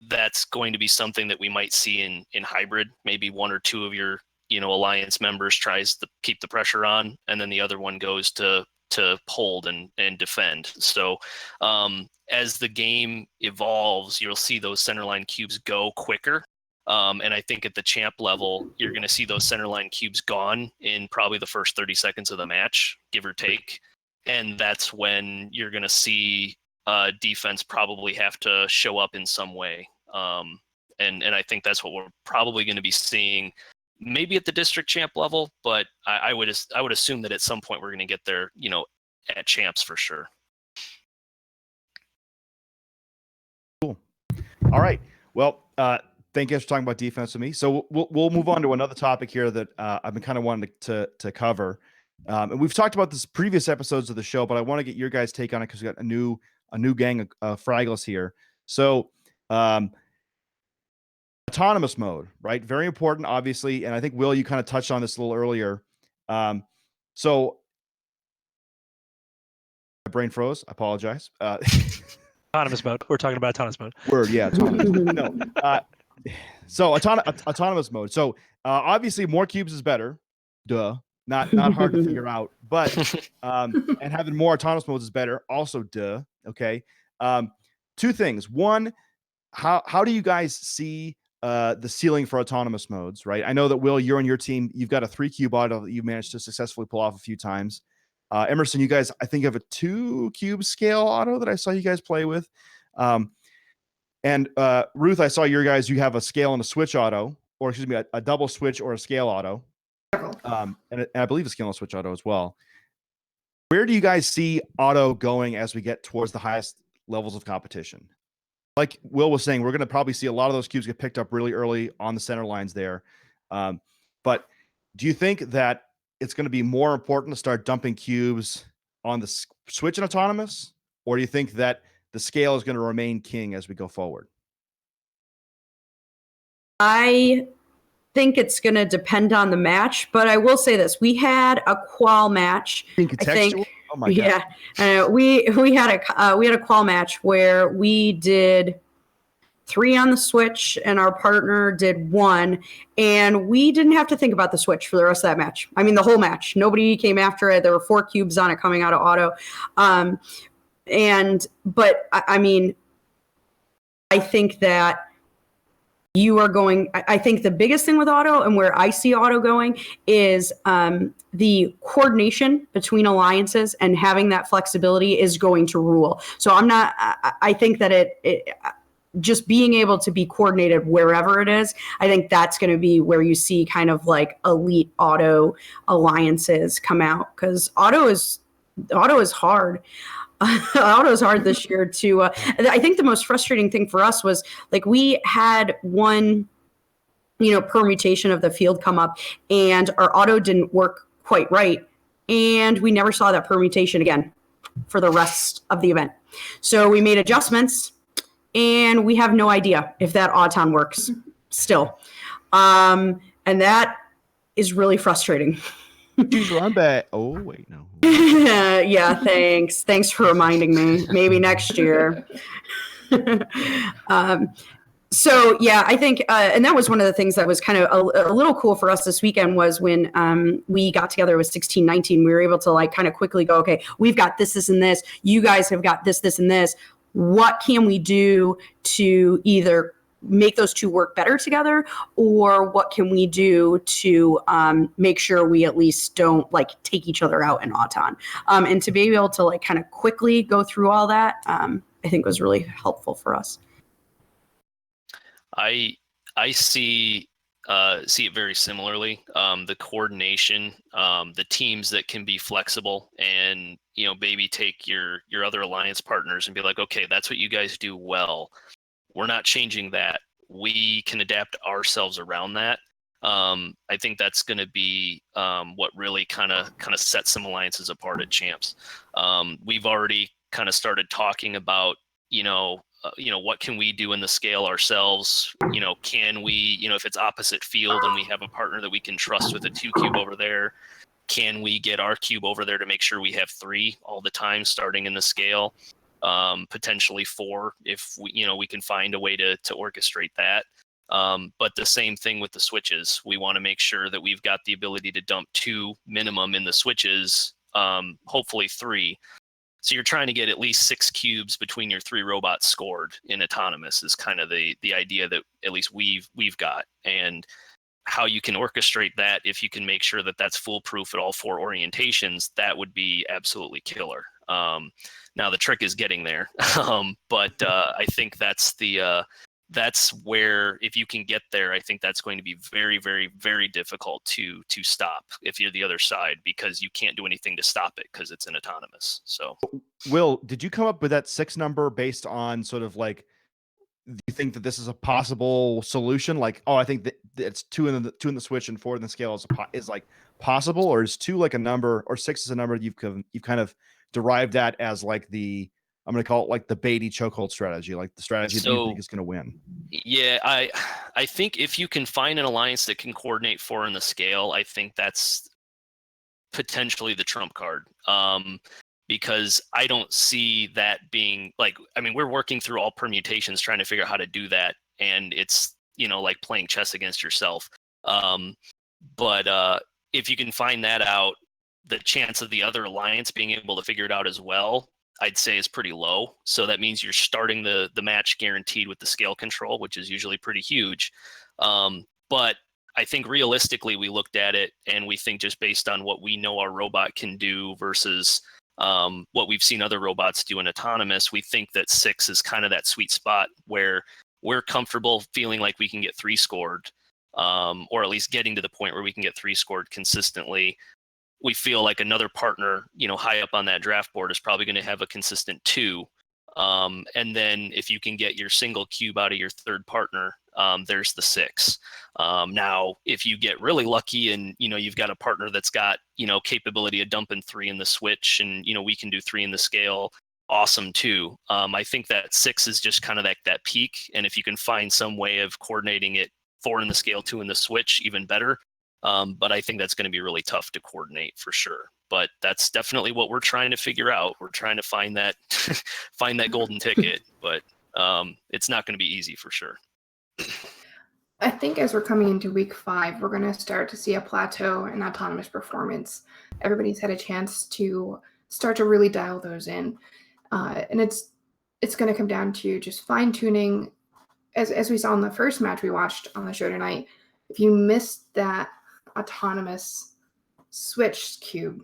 that's going to be something that we might see in hybrid. Maybe one or two of your alliance members tries to keep the pressure on, and then the other one goes to hold and defend. So as the game evolves, you'll see those centerline cubes go quicker. And I think at the champ level, you're going to see those centerline cubes gone in probably the first 30 seconds of the match, give or take. And that's when you're going to see defense probably have to show up in some way. And I think that's what we're probably going to be seeing maybe at the district champ level, but I would assume that at some point we're going to get there, at champs for sure. All right. Well, thank you guys for talking about defense with me. So we'll move on to another topic here that I've been kind of wanting to cover. And we've talked about this previous episodes of the show, but I want to get your guys' take on it because we got a new gang of Fraggles here. So autonomous mode, right? Very important, obviously. And I think, Will, you kind of touched on this a little earlier. So my brain froze. I apologize. Autonomous mode. We're talking about autonomous mode. Word, yeah. Autonomous. No. So autonomous mode. So obviously more cubes is better. Duh. Not hard to figure out. But and having more autonomous modes is better. Also, duh. Okay. Two things. One, how do you guys see the ceiling for autonomous modes? Right. I know that, Will, you're on your team. You've got a 3-cube auto that you managed to successfully pull off a few times. Emerson, you guys, I think, have a 2-cube scale auto that I saw you guys play with. And Ruth, I saw you have a scale and a switch auto, or excuse me, a double switch or a scale auto. And I believe a scale and a switch auto as well. Where do you guys see auto going as we get towards the highest levels of competition? Like Will was saying, we're going to probably see a lot of those cubes get picked up really early on the center lines there. But do you think that it's going to be more important to start dumping cubes on the switch and autonomous? Or do you think that the scale is going to remain king as we go forward? I think it's going to depend on the match, but I will say this: we had a qual match. I think. Oh my god! Yeah, we had a qual match where we did 3 on the switch and our partner did 1, and we didn't have to think about the switch for the rest of that match. I mean, the whole match. Nobody came after it. There were 4 cubes on it coming out of auto. But I mean, I think that I think the biggest thing with auto and where I see auto going is the coordination between alliances, and having that flexibility is going to rule. So I think that it just being able to be coordinated wherever it is, I think that's going to be where you see kind of like elite auto alliances come out, because auto is hard. Auto is hard this year too. I think the most frustrating thing for us was, like, we had one, permutation of the field come up, and our auto didn't work quite right, and we never saw that permutation again for the rest of the event. So we made adjustments, and we have no idea if that auton works still, and that is really frustrating. Run back. Oh wait, no. Yeah, thanks for reminding me. Maybe next year. So yeah, I think, and that was one of the things that was kind of a little cool for us this weekend, was when we got together with 1619. We were able to like kind of quickly go, okay, we've got this, and this. You guys have got this, and this. What can we do to either make those two work better together, or what can we do to make sure we at least don't like take each other out in auton? And to be able to like kind of quickly go through all that, I think was really helpful for us. I see it very similarly. The coordination, the teams that can be flexible, and maybe take your other alliance partners and be like, okay, that's what you guys do well. We're not changing that. We can adapt ourselves around that. I think that's going to be what really kind of sets some alliances apart at champs. We've already kind of started talking about, what can we do in the scale ourselves? Can we, if it's opposite field and we have a partner that we can trust with a 2-cube over there, can we get our cube over there to make sure we have 3 all the time starting in the scale? Potentially 4 if we can find a way to orchestrate that. But the same thing with the switches. We want to make sure that we've got the ability to dump 2 minimum in the switches, hopefully 3. So you're trying to get at least 6 cubes between your 3 robots scored in autonomous is kind of the idea that at least we've got. And how you can orchestrate that, if you can make sure that that's foolproof at all 4 orientations, that would be absolutely killer. Now the trick is getting there, but I think that's the that's where, if you can get there, I think that's going to be very, very, very difficult to stop if you're the other side, because you can't do anything to stop it because it's an autonomous. So, Will, did you come up with that 6 number based on sort of like, do you think that this is a possible solution? Like, oh, I think that it's 2 in the switch and 4 in the scale is like possible, or is 2 like a number, or 6 is a number you've kind of derived that as like I'm going to call it like the Beatty chokehold strategy, like the strategy that you think is going to win. Yeah, I think if you can find an alliance that can coordinate 4 in the scale, I think that's potentially the trump card. Because I don't see that being like, I mean, we're working through all permutations trying to figure out how to do that, and it's, like playing chess against yourself. But if you can find that out, the chance of the other alliance being able to figure it out as well, I'd say is pretty low. So that means you're starting the match guaranteed with the scale control, which is usually pretty huge. But I think realistically, we looked at it and we think, just based on what we know our robot can do versus what we've seen other robots do in autonomous, we think that 6 is kind of that sweet spot where we're comfortable feeling like we can get 3 scored, or at least getting to the point where we can get 3 scored consistently. We feel like another partner, high up on that draft board is probably going to have a consistent 2. And then if you can get your single cube out of your third partner, there's the 6. Now, if you get really lucky and, you've got a partner that's got, capability of dumping 3 in the switch, and, we can do 3 in the scale, awesome too. I think that 6 is just kind of that peak. And if you can find some way of coordinating it, 4 in the scale, 2 in the switch, even better. But I think that's going to be really tough to coordinate for sure. But that's definitely what we're trying to figure out. We're trying to find that find that golden ticket, but it's not going to be easy for sure. I think as we're coming into week 5, we're going to start to see a plateau in autonomous performance. Everybody's had a chance to start to really dial those in. And it's going to come down to just fine tuning. As we saw in the first match we watched on the show tonight, if you missed that autonomous switched cube,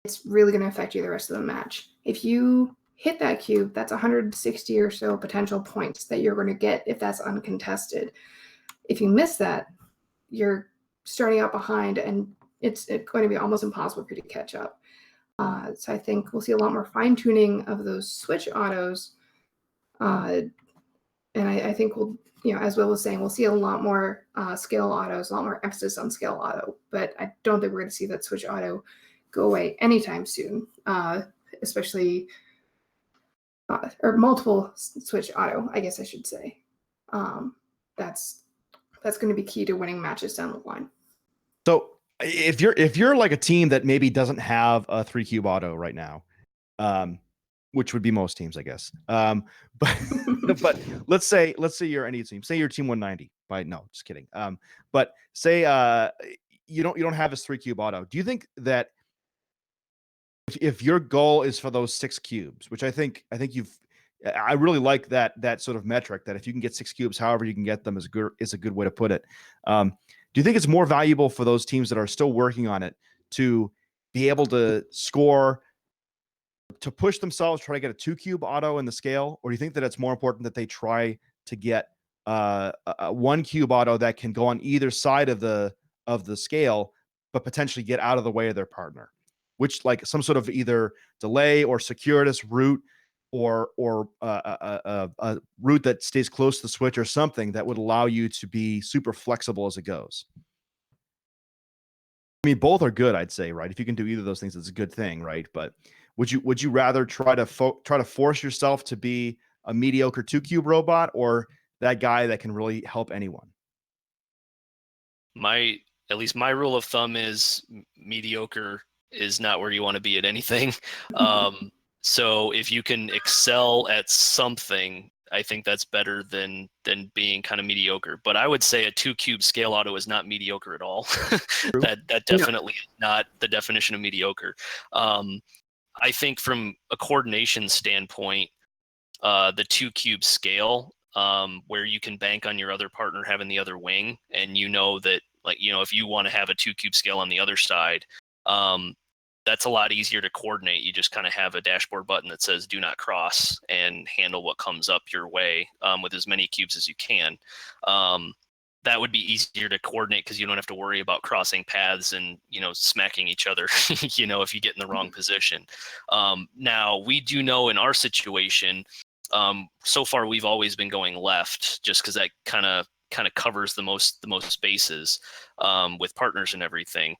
it's really going to affect you the rest of the match. If you hit that cube, that's 160 or so potential points that you're going to get if that's uncontested. If you miss that, you're starting out behind, and it's going to be almost impossible for you to catch up. So I think we'll see a lot more fine-tuning of those switch autos. And I think we'll, as Will was saying, we'll see a lot more scale autos, a lot more emphasis on scale auto. But I don't think we're going to see that switch auto go away anytime soon, especially or multiple switch auto, I guess I should say. That's going to be key to winning matches down the line. So if you're like a team that maybe doesn't have a 3 cube auto right now, which would be most teams, I guess. But let's say you're any team. Say you're team 190. No, just kidding. But say you don't have this 3 cube auto. Do you think that if your goal is for those 6 cubes, which I think I really like that sort of metric, that if you can get 6 cubes, however you can get them is a good way to put it. Do you think it's more valuable for those teams that are still working on it to be able to score, to push themselves, try to get a 2 cube auto in the scale? Or do you think that it's more important that they try to get a 1 cube auto that can go on either side of the scale, but potentially get out of the way of their partner? Which, like, some sort of either delay or circuitous route, or a route that stays close to the switch, or something that would allow you to be super flexible as it goes. I mean, both are good, I'd say, right? If you can do either of those things, it's a good thing, right? But would you rather try to force yourself to be a mediocre 2 cube robot, or that guy that can really help anyone? At least my rule of thumb is mediocre is not where you want to be at anything. So if you can excel at something, I think that's better than being kind of mediocre. But I would say a 2 cube scale auto is not mediocre at all. that definitely is not the definition of mediocre. I think from a coordination standpoint, the 2 cube scale, where you can bank on your other partner having the other wing, and that, like, if you want to have a 2 cube scale on the other side, that's a lot easier to coordinate. You just kind of have a dashboard button that says do not cross and handle what comes up your way with as many cubes as you can. That would be easier to coordinate because you don't have to worry about crossing paths and, smacking each other, if you get in the wrong position. Now, we do know in our situation, so far we've always been going left just because that kind of covers the most bases with partners and everything.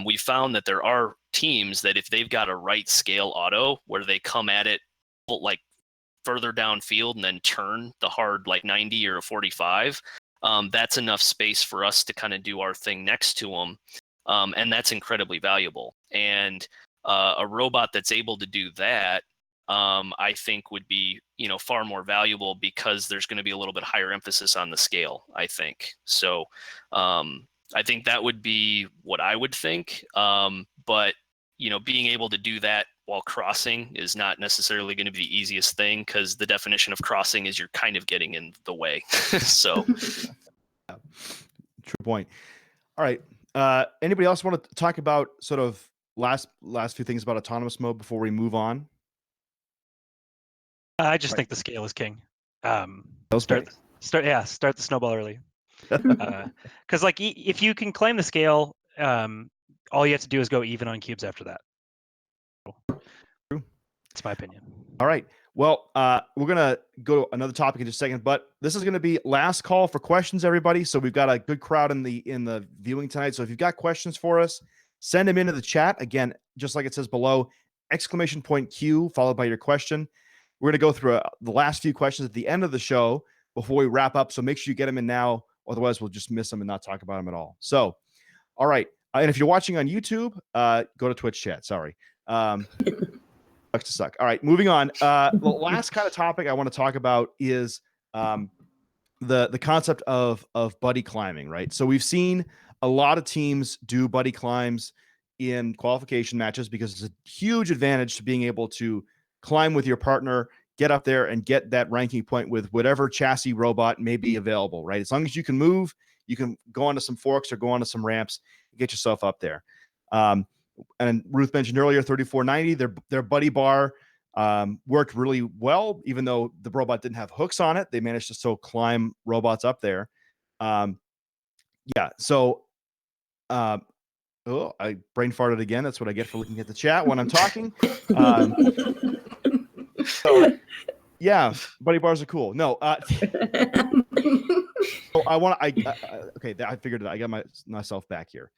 We found that there are teams that if they've got a right scale auto where they come at it like further downfield and then turn the hard like 90 or a 45, that's enough space for us to kind of do our thing next to them. And that's incredibly valuable. And a robot that's able to do that, I think would be, far more valuable because there's going to be a little bit higher emphasis on the scale, I think. So I think that would be what I would think. But, being able to do that while crossing is not necessarily going to be the easiest thing because the definition of crossing is you're kind of getting in the way. So true point. All right. Anybody else want to talk about sort of last few things about autonomous mode before we move on? I just think the scale is king. Start the snowball early. Because if you can claim the scale, all you have to do is go even on cubes after that. True. That's my opinion. All right. Well, we're going to go to another topic in just a second, but this is going to be last call for questions, everybody. So we've got a good crowd in the viewing tonight. So if you've got questions for us, send them into the chat. Again, just like it says below, !Q followed by your question. We're going to go through the last few questions at the end of the show before we wrap up. So make sure you get them in now. Otherwise, we'll just miss them and not talk about them at all. So, all right. And if you're watching on YouTube, go to Twitch chat. Sorry. Sucks to suck. All right. Moving on. The last kind of topic I want to talk about is the concept of buddy climbing, right? So we've seen a lot of teams do buddy climbs in qualification matches because it's a huge advantage to being able to climb with your partner, get up there and get that ranking point with whatever chassis robot may be available, right? As long as you can move, you can go onto some forks or go onto some ramps, get yourself up there. And Ruth mentioned earlier, 3490, their buddy bar worked really well, even though the robot didn't have hooks on it. They managed to still climb robots up there. Yeah. So, I brain farted again. That's what I get for looking at the chat when I'm talking. So, yeah, buddy bars are cool. No, so okay, I figured it out. I got myself back here.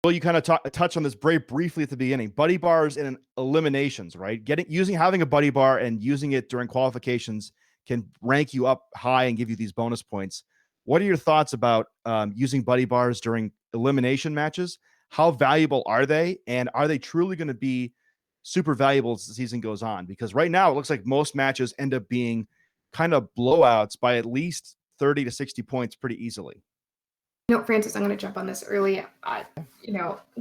Well, you kind of touched on this very briefly at the beginning. Buddy bars in eliminations, right? Having a buddy bar and using it during qualifications can rank you up high and give you these bonus points. What are your thoughts about using buddy bars during elimination matches? How valuable are they? And are they truly going to be super valuable as the season goes on? Because right now it looks like most matches end up being kind of blowouts by at least 30 to 60 points pretty easily. Francis, I'm going to jump on this early.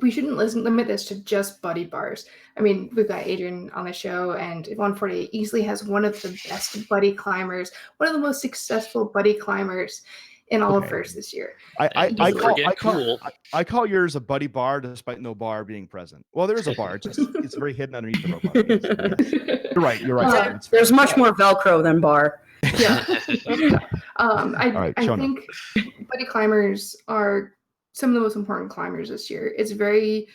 We shouldn't limit this to just buddy bars. I mean, we've got Adrian on the show, and 148 easily has one of the best buddy climbers, one of the most successful buddy climbers in all of FIRST this year. I call yours a buddy bar despite no bar being present. Well, there is a bar, it's very hidden underneath the robot. You're right. There's much more Velcro than bar. Yeah. I think buddy climbers are some of the most important climbers this year. It's very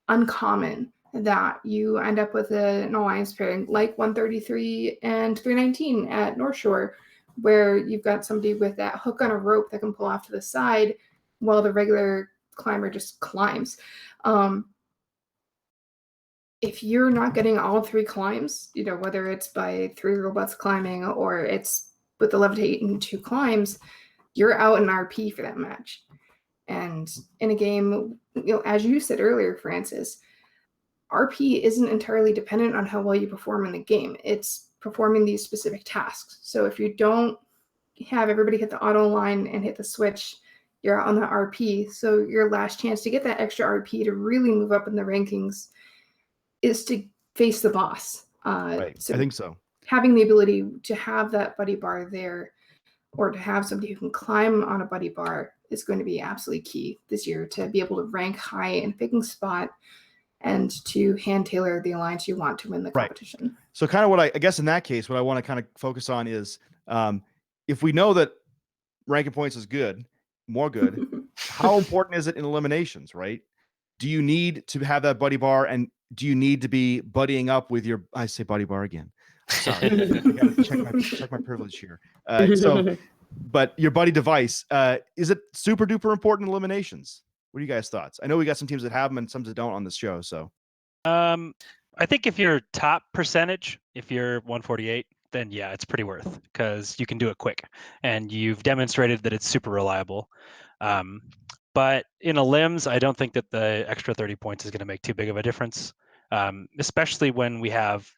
uncommon that you end up with an alliance pairing like 133 and 319 at North Shore, where you've got somebody with that hook on a rope that can pull off to the side while the regular climber just climbs. If you're not getting all three climbs, whether it's by 3 robots climbing or it's with the levitate and 2 climbs, you're out in RP for that match. And in a game, as you said earlier, Francis, RP isn't entirely dependent on how well you perform in the game. It's performing these specific tasks. So if you don't have everybody hit the auto line and hit the switch, you're out on the RP. So your last chance to get that extra RP to really move up in the rankings is to face the boss. Right. So I think so. Having the ability to have that buddy bar there, or to have somebody who can climb on a buddy bar, is going to be absolutely key this year to be able to rank high in a picking spot and to hand tailor the alliance you want to win the competition. So kind of what I guess in that case, what I want to kind of focus on is if we know that ranking points is good, more good, how important is it in eliminations, right? Do you need to have that buddy bar, and do you need to be buddying up with your, I say buddy bar again. Sorry, I gotta check my privilege here. But your buddy device, is it super duper important in eliminations? What are you guys' thoughts? I know we got some teams that have them and some that don't on this show. So, I think if you're top percentage, if you're 148, then yeah, it's pretty worth, because you can do it quick and you've demonstrated that it's super reliable. But in a limbs, I don't think that the extra 30 points is going to make too big of a difference, especially when we have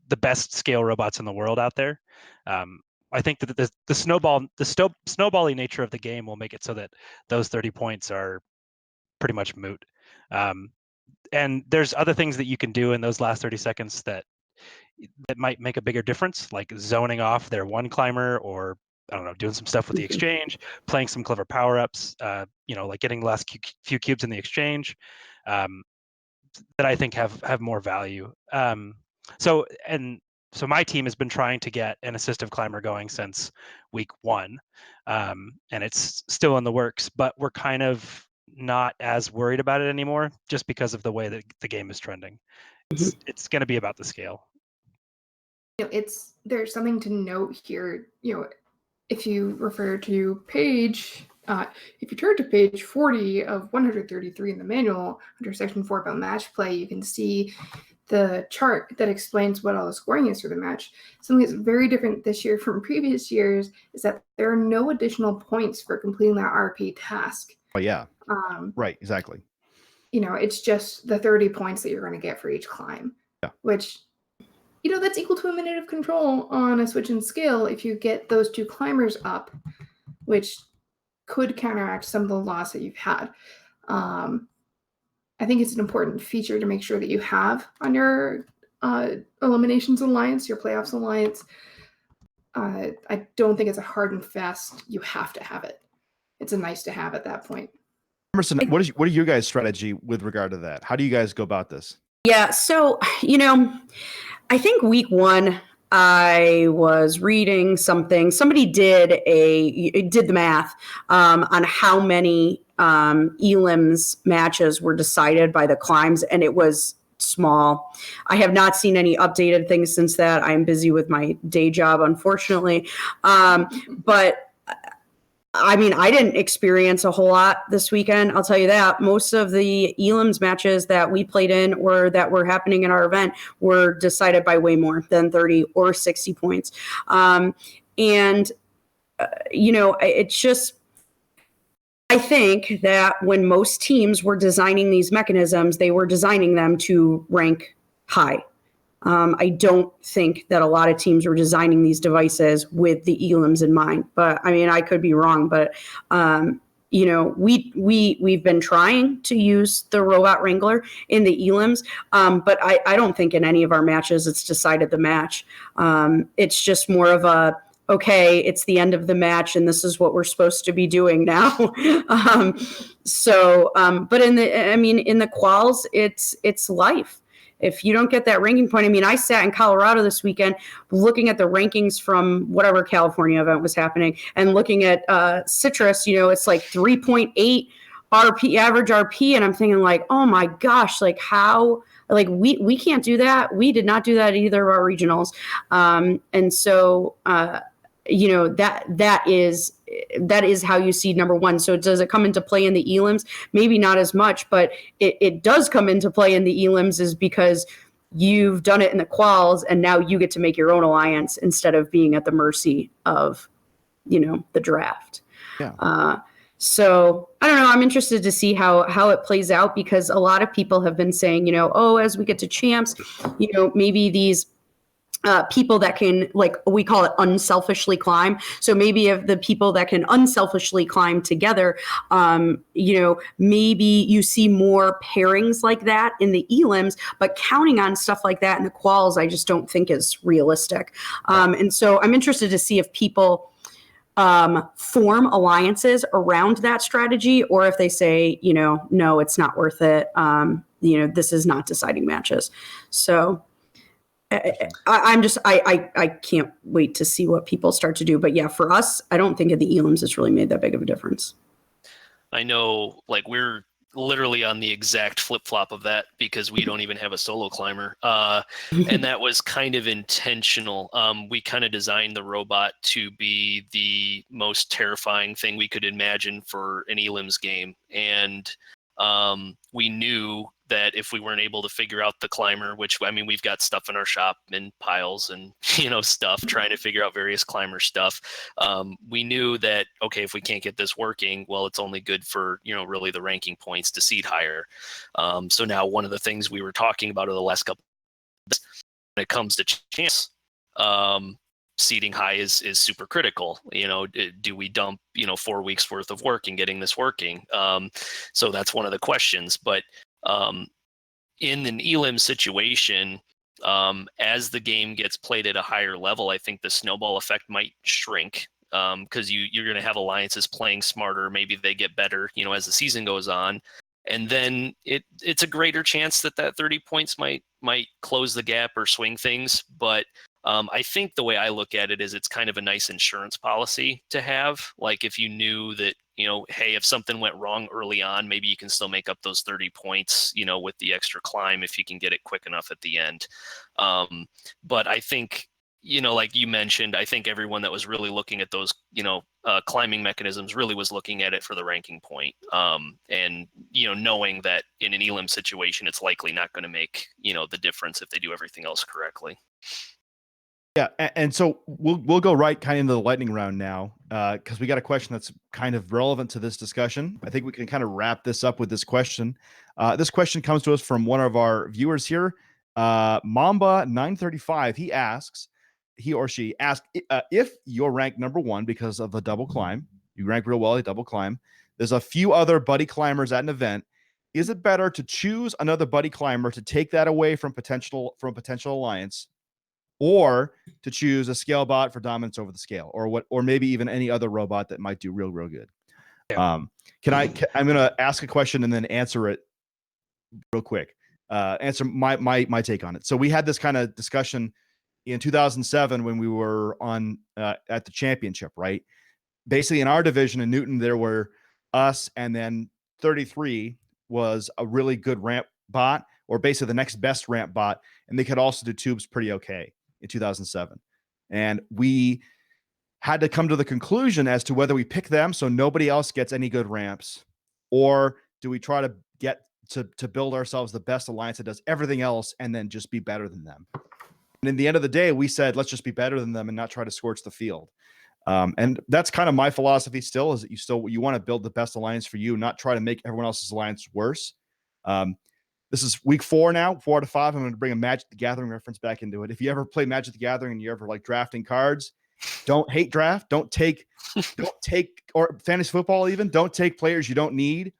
the best scale robots in the world out there. I think that the snowbally nature of the game will make it so that those 30 points are pretty much moot. And there's other things that you can do in those last 30 seconds that might make a bigger difference, like zoning off their one climber, or I don't know, doing some stuff with the exchange, playing some clever power-ups, like getting the last few cubes in the exchange, that I think have more value. So my team has been trying to get an assistive climber going since week 1, and it's still in the works, but we're kind of not as worried about it anymore, just because of the way that the game is trending. It's going to be about the scale. There's something to note here. If you refer to if you turn to page 40 of 133 in the manual under section 4 about match play, you can see the chart that explains what all the scoring is for the match. Something that's very different this year from previous years is that there are no additional points for completing that RP task. Oh yeah. Right, exactly. It's just the 30 points that you're going to get for each climb. Yeah. Which, that's equal to a minute of control on a switch and scale if you get those 2 climbers up, which could counteract some of the loss that you've had. I think it's an important feature to make sure that you have on your Eliminations Alliance, your Playoffs Alliance. I don't think it's a hard and fast, you have to have it. It's a nice to have at that point. Emerson, what are your guys' strategy with regard to that? How do you guys go about this? Yeah, so, I think week 1, I was reading something. Somebody did the math on how many elims matches were decided by the climbs, and it was small. I have not seen any updated things since that. I'm busy with my day job, unfortunately. But I mean, I didn't experience a whole lot this weekend. I'll tell you that. Most of the elims matches that we played in or that were happening in our event were decided by way more than 30 or 60 points. It's just, I think that when most teams were designing these mechanisms, they were designing them to rank high. I don't think that a lot of teams were designing these devices with the elims in mind, but I mean, I could be wrong, but we've been trying to use the robot wrangler in the elims, but I don't think in any of our matches it's decided the match. It's just more of a, okay, it's the end of the match and this is what we're supposed to be doing now. But in the quals, it's life. If you don't get that ranking point, I mean, I sat in Colorado this weekend looking at the rankings from whatever California event was happening and looking at Citrus, it's like 3.8 RP, average RP. And I'm thinking like, oh my gosh, like how, like we can't do that. We did not do that at either of our regionals. That is how you seed number 1. So does it come into play in the elims? Maybe not as much, but it does come into play in the elims is because you've done it in the quals and now you get to make your own alliance instead of being at the mercy of, the draft. Yeah. So I don't know. I'm interested to see how it plays out because a lot of people have been saying, as we get to champs, maybe these people that can, like we call it, unselfishly climb. So maybe if the people that can unselfishly climb together, maybe you see more pairings like that in the elims, but counting on stuff like that in the quals, I just don't think is realistic. And so I'm interested to see if people form alliances around that strategy, or if they say, no, it's not worth it. This is not deciding matches. So I can't wait to see what people start to do. But yeah, for us, I don't think at the elims it's really made that big of a difference. I know, like, we're literally on the exact flip-flop of that because we don't even have a solo climber. And that was kind of intentional. We kind of designed the robot to be the most terrifying thing we could imagine for an elims game. And we knew that if we weren't able to figure out the climber, which, I mean, we've got stuff in our shop in piles and, stuff, trying to figure out various climber stuff. We knew that, okay, if we can't get this working, well, it's only good for, really the ranking points to seed higher. So now one of the things we were talking about over the last couple of days, when it comes to chance, seeding high is super critical. Do we dump 4 weeks worth of work in getting this working? So that's one of the questions. But in an elim situation, as the game gets played at a higher level, I think the snowball effect might shrink, because you're going to have alliances playing smarter. Maybe they get better as the season goes on, and then it's a greater chance that 30 points might close the gap or swing things. But I think the way I look at it is it's kind of a nice insurance policy to have. Like, if you knew that, hey, if something went wrong early on, maybe you can still make up those 30 points, with the extra climb if you can get it quick enough at the end. But I think, like you mentioned, I think everyone that was really looking at those, climbing mechanisms really was looking at it for the ranking point. And, knowing that in an elim situation, it's likely not going to make, the difference if they do everything else correctly. Yeah, and so we'll go right kind of into the lightning round now, because we got a question that's kind of relevant to this discussion. I think we can kind of wrap this up with this question. This question comes to us from one of our viewers here, Mamba935. He or she asked, if you're ranked number 1 because of a double climb, you rank real well at double climb. There's a few other buddy climbers at an event. Is it better to choose another buddy climber to take that away from potential alliance, or to choose a scale bot for dominance over the scale, or maybe even any other robot that might do real good? Yeah. I'm going to ask a question and then answer it real quick. Answer my take on it. So we had this kind of discussion in 2007 when we were on at the championship, right? Basically in our division in Newton, there were us, and then 33 was a really good ramp bot, or basically the next best ramp bot. And they could also do tubes pretty okay in 2007. And we had to come to the conclusion as to whether we pick them so nobody else gets any good ramps, or do we try to get to build ourselves the best alliance that does everything else and then just be better than them. And in the end of the day, we said, let's just be better than them and not try to scorch the field. And that's kind of my philosophy still, is that you want to build the best alliance for you, not try to make everyone else's alliance worse. This is week 4 now, 4 out of 5. I'm going to bring a Magic the Gathering reference back into it. If you ever play Magic the Gathering and you ever like drafting cards, don't hate draft. Don't take, or fantasy football even, don't take players you don't need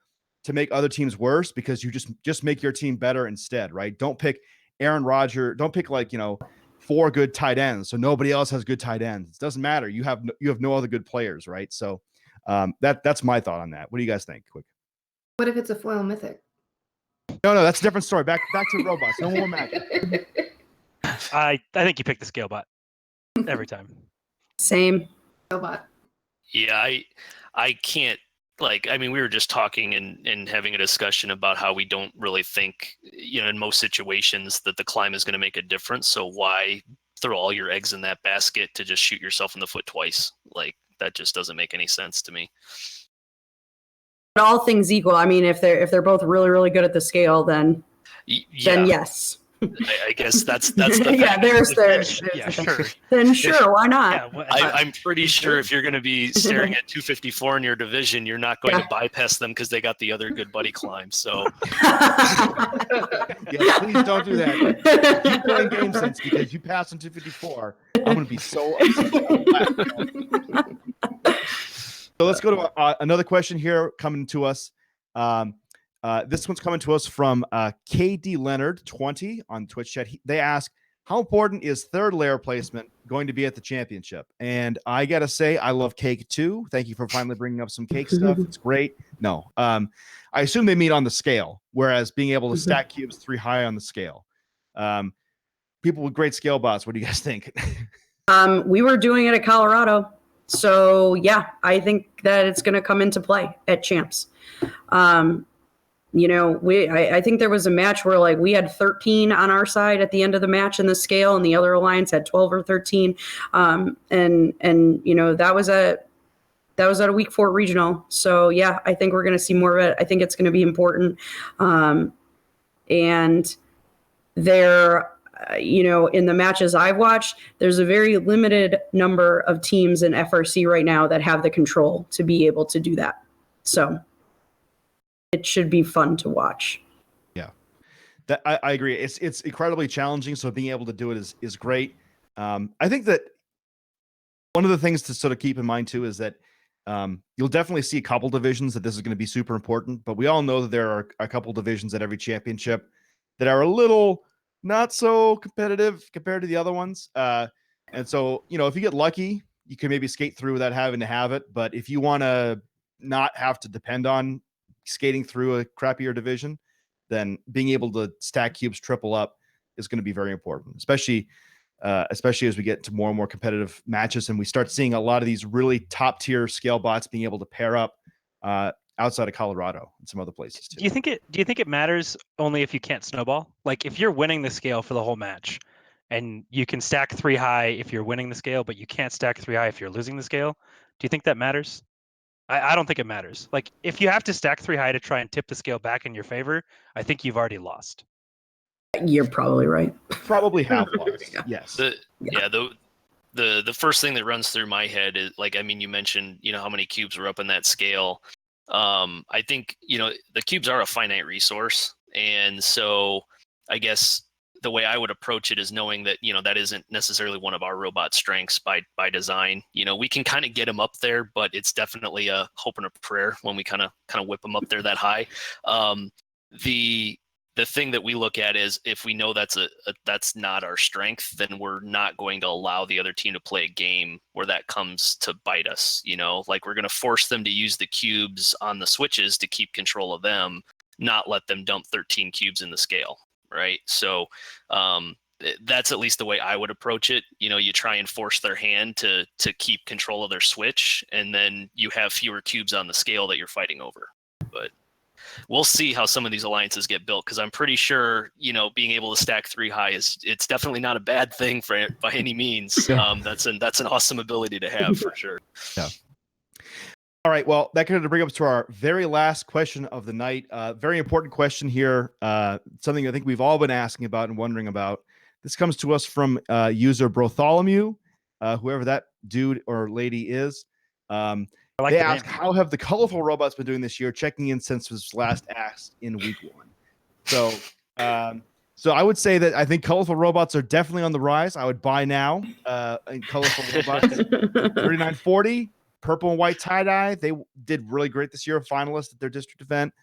to make other teams worse, because you just make your team better instead, right? Don't pick Aaron Rodgers. Don't pick 4 good tight ends so nobody else has good tight ends. It doesn't matter. You have no other good players, right? So that's my thought on that. What do you guys think? Quick. What if it's a foil mythic? No, that's a different story. Back to robots. No more magic. I think you pick the scale bot every time. Same. Robot. Yeah, I can't, we were just talking and having a discussion about how we don't really think, in most situations that the climb is going to make a difference. So why throw all your eggs in that basket to just shoot yourself in the foot twice? That just doesn't make any sense to me. But all things equal, I mean, if they're both really, really good at the scale, then yes. I guess that's the yeah. There's yeah, sure. Then sure, why not? Yeah, I'm pretty sure if you're going to be staring at 254 in your division, you're not going to bypass them because they got the other good buddy climb. So yeah, please don't do that. Keep playing GameSense, because you pass on 254, I'm going to be so upset. So let's go to another question here coming to us. This one's coming to us from KD Leonard 20 on Twitch chat. They ask, how important is third layer placement going to be at the championship? And I got to say, I love cake too. Thank you for finally bringing up some cake stuff. It's great. No, I assume they meet on the scale, whereas being able to stack cubes 3 high on the scale. People with great scale bots, what do you guys think? We were doing it at Colorado. So yeah, I think that it's going to come into play at champs. You know, I think there was a match where like we had 13 on our side at the end of the match in the scale, and the other alliance had 12 or 13. And you know, that was at a week 4 regional. So yeah, I think we're going to see more of it. I think it's going to be important. And there, you know, in the matches I've watched, there's a very limited number of teams in FRC right now that have the control to be able to do that. So it should be fun to watch. Yeah, that I agree. It's incredibly challenging. So being able to do it is great. I think that one of the things to sort of keep in mind too is that you'll definitely see a couple divisions that this is going to be super important, but we all know that there are a couple divisions at every championship that are a little not so competitive compared to the other ones. And so, you know, if you get lucky, you can maybe skate through without having to have it. But if you want to not have to depend on skating through a crappier division, then being able to stack cubes triple up is going to be very important, especially as we get to more and more competitive matches and we start seeing a lot of these really top tier scale bots being able to pair up outside of Colorado and some other places too. Do you think it matters only if you can't snowball? Like if you're winning the scale for the whole match and you can stack 3 high if you're winning the scale, but you can't stack 3 high if you're losing the scale, do you think that matters? I don't think it matters. Like if you have to stack 3 high to try and tip the scale back in your favor, I think you've already lost. You're probably right. Probably have lost. Yes. The first thing that runs through my head is like, I mean, you mentioned, you know, how many cubes were up in that scale. I think, you know, the cubes are a finite resource. And so I guess the way I would approach it is knowing that, you know, that isn't necessarily one of our robot strengths by design. You know, we can kind of get them up there, but it's definitely a hope and a prayer when we kind of whip them up there that high. The thing that we look at is if we know that's not our strength, then we're not going to allow the other team to play a game where that comes to bite us. You know, like we're going to force them to use the cubes on the switches to keep control of them, not let them dump 13 cubes in the scale. Right. So that's at least the way I would approach it. You know, you try and force their hand to keep control of their switch, and then you have fewer cubes on the scale that you're fighting over. But we'll see how some of these alliances get built, because I'm pretty sure, you know, being able to stack 3 high it's definitely not a bad thing by any means. That's an awesome ability to have for sure. Yeah. All right. Well, that kind of brings us to our very last question of the night. Very important question here. Something I think we've all been asking about and wondering about. This comes to us from user Bartholomew, whoever that dude or lady is. They ask, how have the colorful robots been doing this year? Checking in since was last asked in week 1. So, so I would say that I think colorful robots are definitely on the rise. I would buy now in colorful robots. 3940, purple and white tie-dye. They did really great this year, a finalist at their district event.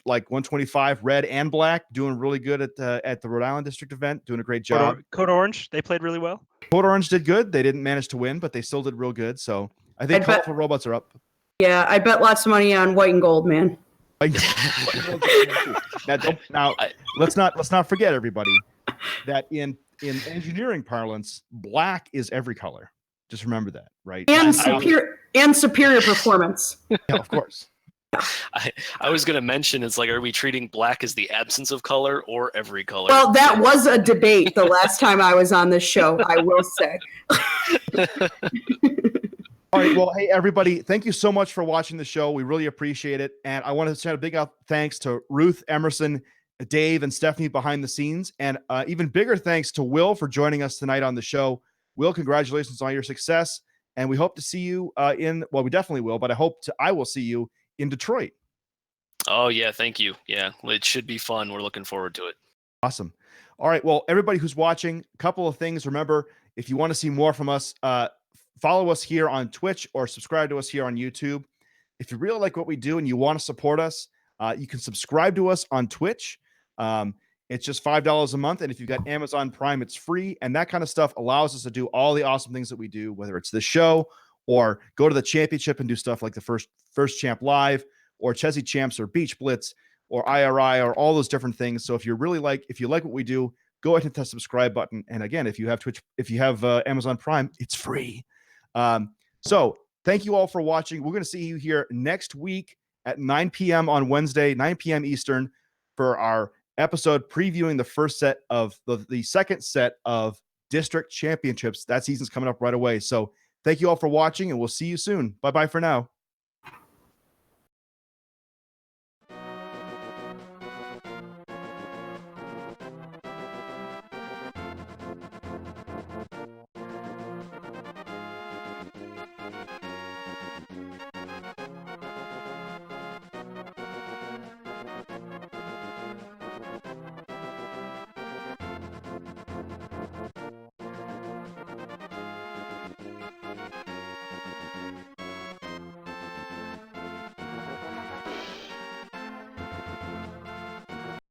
Like 125, red and black, doing really good at the Rhode Island district event, doing a great job. Code Orange, they played really well. Code Orange did good. They didn't manage to win, but they still did real good. So I think colorful robots are up. Yeah, I bet lots of money on white and gold, man. Now let's not forget, everybody, that in engineering parlance, black is every color. Just remember that, right? And superior performance. Yeah, of course. I was going to mention, it's like, are we treating black as the absence of color or every color? Well, that was a debate the last time I was on this show, I will say. All right. Well, hey, everybody, thank you so much for watching the show. We really appreciate it. And I want to send a big thanks to Ruth, Emerson, Dave, and Stephanie behind the scenes. And even bigger thanks to Will for joining us tonight on the show. Will, congratulations on your success. And we hope to see you we definitely will, but I will see you in Detroit. Oh, yeah. Thank you. Yeah, it should be fun. We're looking forward to it. Awesome. All right. Well, everybody who's watching, a couple of things. Remember, if you want to see more from us, follow us here on Twitch or subscribe to us here on YouTube. If you really like what we do and you want to support us, you can subscribe to us on Twitch. It's just $5 a month. And if you've got Amazon Prime, it's free. And that kind of stuff allows us to do all the awesome things that we do, whether it's this show or go to the championship and do stuff like the first champ live or Chessy Champs or Beach Blitz or IRI or all those different things. So if you like what we do, go ahead and hit the subscribe button. And again, if you have Amazon Prime, it's free. So thank you all for watching. We're going to see you here next week at 9 p.m. on Wednesday, 9 p.m. Eastern, for our episode previewing the first set of the second set of district championships. That season's coming up right away. So thank you all for watching, and we'll see you soon. Bye-bye for now.